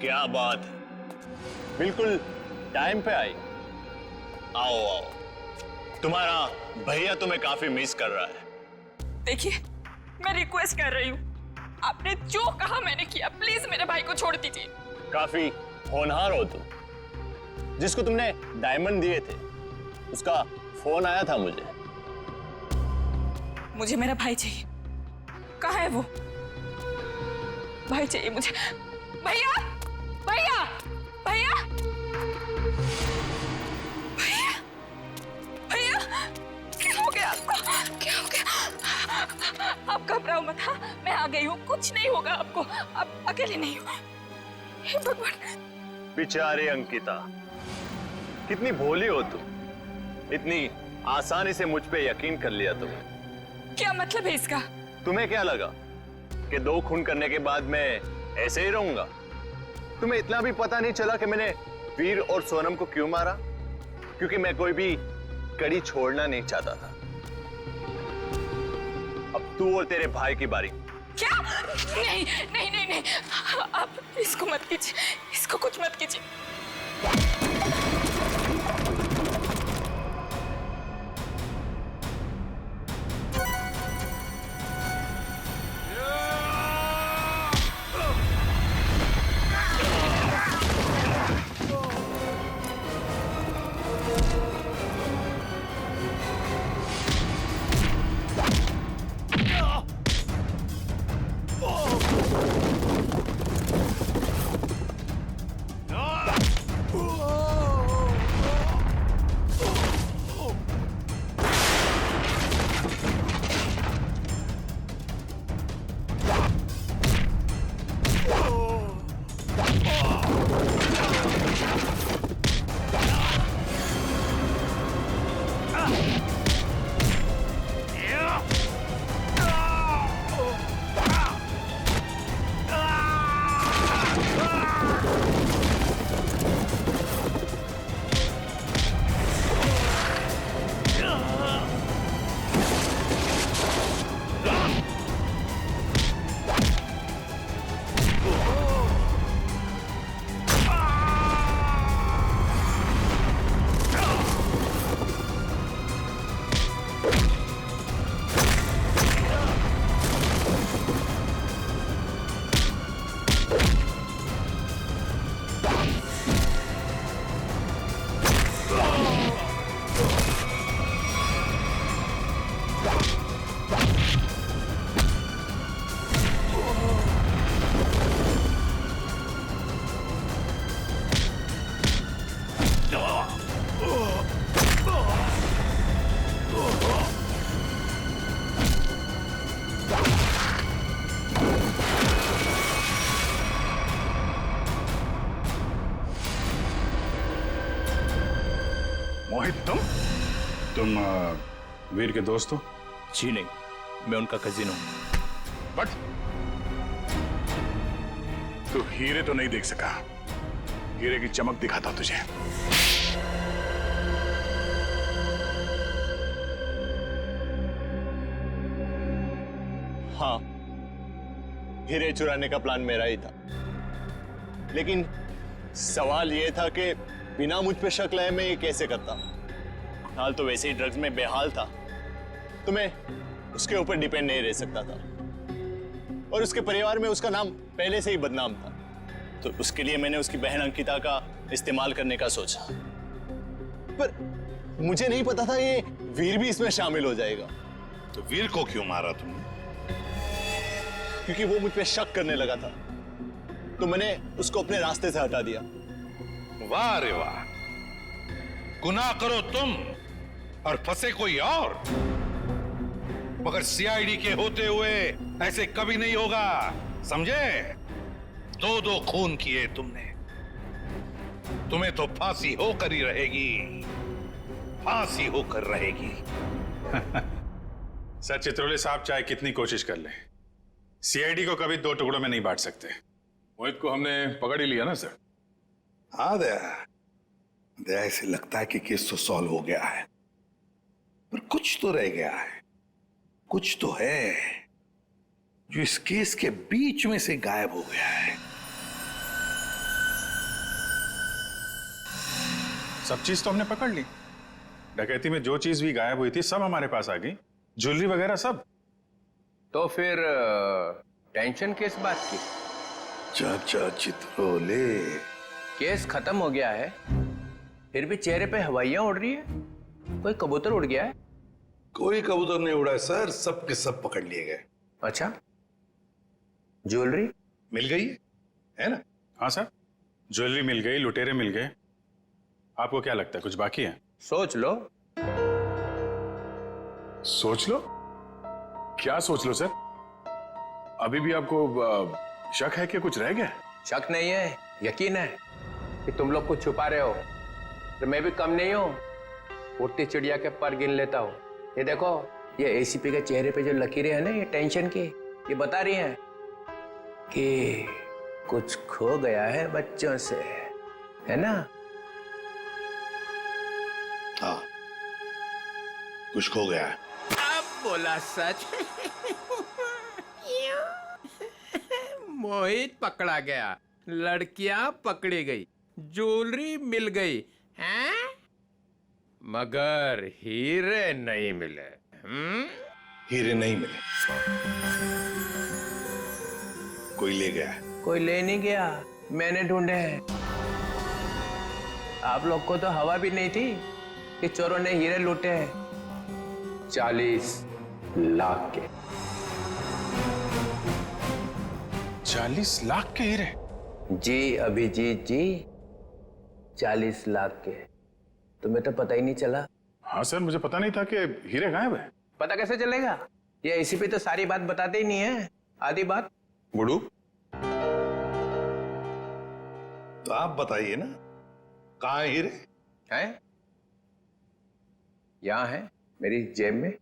Speaker 5: क्या बात है, बिल्कुल टाइम पे आई। आओ आओ, तुम्हारा भैया तुम्हें काफी मिस कर रहा है।
Speaker 1: देखिए, मैं रिक्वेस्ट कर रही हूँ, आपने जो कहा मैंने किया, प्लीज मेरे भाई को छोड़ दीजिए।
Speaker 5: काफी होनहार हो तुम। जिसको तुमने डायमंड दिए थे उसका फोन आया था मुझे।
Speaker 1: मुझे मेरा भाई चाहिए। कहाँ है वो? भाई चाहिए मुझे। भैया, भैया, भैया, भैया, भैया, क्या हो गया आपको? क्या हो गया? आप घबराओ मत। हाँ, मैं आ गई हूँ, कुछ नहीं होगा आपको। आप अकेले नहीं हो। हे भगवान।
Speaker 5: बेचारी अंकिता, कितनी भोली हो तुम, इतनी आसानी से मुझ पे यकीन कर लिया तुमने।
Speaker 1: क्या मतलब है इसका?
Speaker 5: तुम्हें क्या लगा कि 2 खून करने के बाद मैं ऐसे ही रहूंगा? तुम्हें इतना भी पता नहीं चला कि मैंने वीर और सोनम को क्यों मारा? क्योंकि मैं कोई भी कड़ी छोड़ना नहीं चाहता था। अब तू और तेरे भाई की बारी।
Speaker 1: क्या? नहीं नहीं नहीं नहीं, आप इसको मत कीजिए, इसको कुछ मत कीजिए।
Speaker 2: तुम वीर के दोस्त हो?
Speaker 14: जी नहीं, मैं उनका कजिन हूं।
Speaker 2: बट तू हीरे तो नहीं देख सका। हीरे की चमक दिखाता तुझे।
Speaker 5: हाँ, हीरे चुराने का प्लान मेरा ही था, लेकिन सवाल यह था कि बिना मुझ पे शक लाए मैं ये कैसे करता। हाल तो वैसे ही ड्रग्स में बेहाल था, तो मैं उसके ऊपर डिपेंड नहीं रह सकता था, और उसके परिवार में उसका नाम पहले से ही बदनाम था, तो उसके लिए मैंने उसकी बहन अंकिता का इस्तेमाल करने का सोचा। पर मुझे नहीं पता था ये वीर भी इसमें शामिल हो जाएगा।
Speaker 8: तो वीर को क्यों मारा तुमने?
Speaker 5: क्योंकि वो मुझ पे शक करने लगा था, तो मैंने उसको अपने रास्ते से हटा दिया।
Speaker 8: वाह रे वाह, गुनाह करो तुम और फंसे कोई और, मगर सीआईडी के होते हुए ऐसे कभी नहीं होगा, समझे? दो खून किए तुमने, तुम्हें तो फांसी होकर ही रहेगी, फांसी होकर रहेगी।
Speaker 2: सर, चित्रोले साहब चाहे कितनी कोशिश कर ले, सीआईडी को कभी दो टुकड़ों में नहीं बांट सकते।
Speaker 7: मोहित को हमने पकड़ ही लिया ना सर।
Speaker 8: हाँ दया, ऐसे लगता है कि केस तो सॉल्व हो गया है, पर कुछ तो रह गया है, कुछ तो है जो इस केस के बीच में से गायब हो गया है।
Speaker 2: सब चीज तो हमने पकड़ ली। डकैती में जो चीज भी गायब हुई थी सब हमारे पास आ गई, ज्वेलरी वगैरह सब।
Speaker 9: तो फिर टेंशन किस बात की?
Speaker 8: चाचा चित्रोले,
Speaker 9: केस खत्म हो गया है, फिर भी चेहरे पे हवाइयां उड़ रही है। कोई कबूतर उड़ गया है?
Speaker 8: कोई कबूतर नहीं उड़ा है सर, सब के सब पकड़ लिए गए।
Speaker 9: अच्छा, ज्वेलरी
Speaker 8: मिल गई है ना?
Speaker 2: हाँ सर, ज्वेलरी मिल गई, लुटेरे मिल गए। आपको क्या लगता है कुछ बाकी है?
Speaker 9: सोच लो।
Speaker 7: सोच लो? क्या सोच लो सर? अभी भी आपको शक है कि कुछ रह गया?
Speaker 9: शक नहीं है, यकीन है कि तुम लोग कुछ छुपा रहे हो। तो मैं भी कम नहीं हूं, उड़ती चिड़िया के पर गिन लेता हूं। ये देखो, ये एसीपी के चेहरे पे जो लकीरें हैं ना, ये टेंशन की, ये बता रही हैं कि कुछ खो गया है बच्चों से, है ना?
Speaker 8: हाँ, कुछ खो गया है।
Speaker 16: अब बोला सच। मोहित पकड़ा गया, लड़कियां पकड़ी गई, ज्वेलरी मिल गई, हैं? मगर हीरे नहीं मिले।
Speaker 8: हीरे नहीं मिले, कोई ले गया।
Speaker 9: कोई ले नहीं गया, मैंने ढूंढे हैं। आप लोग को तो हवा भी नहीं थी कि चोरों ने हीरे लूटे हैं 40 लाख के।
Speaker 2: 40 लाख के हीरे?
Speaker 9: जी अभिजीत जी, 40 लाख के। तुम्हें तो पता ही नहीं चला।
Speaker 2: हाँ सर, मुझे पता नहीं था कि हीरे गायब है।
Speaker 9: पता कैसे चलेगा? ये एसीपी तो सारी बात बताते ही नहीं है, आधी बात।
Speaker 8: गुडू, तो आप बताइए ना, कहाँ है हीरे?
Speaker 9: हैं? यहां है, मेरी जेब में।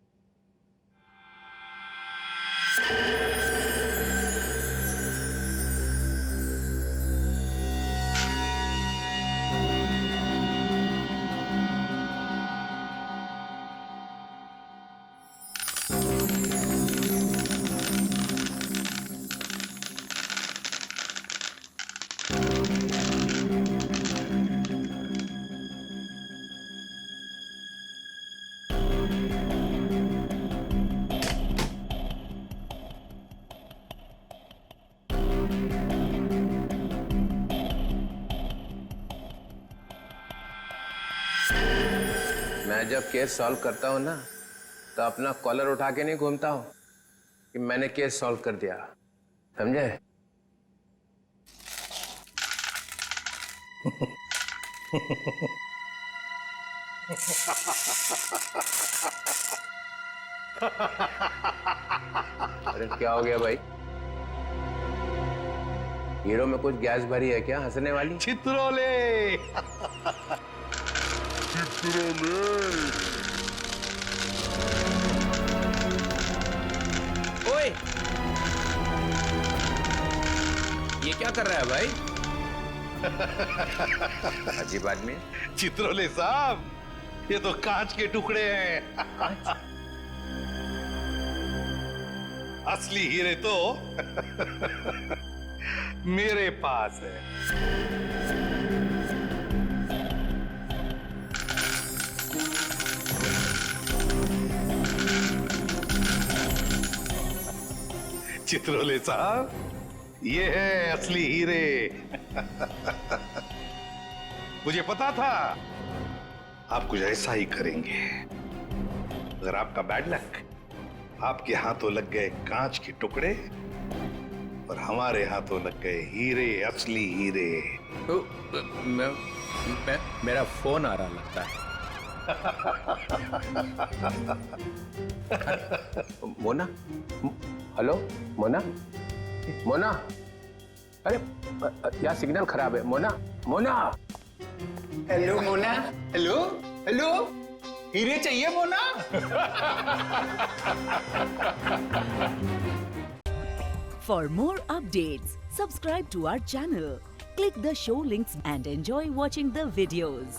Speaker 9: मैं जब केस सॉल्व करता हूं ना, तो अपना कॉलर उठा के नहीं घूमता हूं कि मैंने केस सॉल्व कर दिया, समझे? अरे क्या हो गया भाई? हीरो में कुछ गैस भरी है क्या हंसने वाली?
Speaker 8: चित्रोले।
Speaker 16: क्या कर रहा है भाई?
Speaker 8: अजीब आदमी। चित्रोले साहब, ये तो कांच के टुकड़े हैं। असली हीरे तो मेरे पास है। चित्रोले साहब, ये है असली हीरे। मुझे पता था आप कुछ ऐसा ही करेंगे। अगर आपका बैड लक, आपके हाथों लग गए कांच के टुकड़े और हमारे हाथों लग गए हीरे, असली हीरे।
Speaker 16: मेरा फोन आ रहा लगता है।
Speaker 9: मोना, हेलो मोना, मोना, अरे यार सिग्नल खराब है। Mona, Mona.
Speaker 14: Hello Mona, hello hello, हीरे चाहिए Mona?
Speaker 12: For more updates, subscribe to our channel, click the show links and enjoy watching the videos.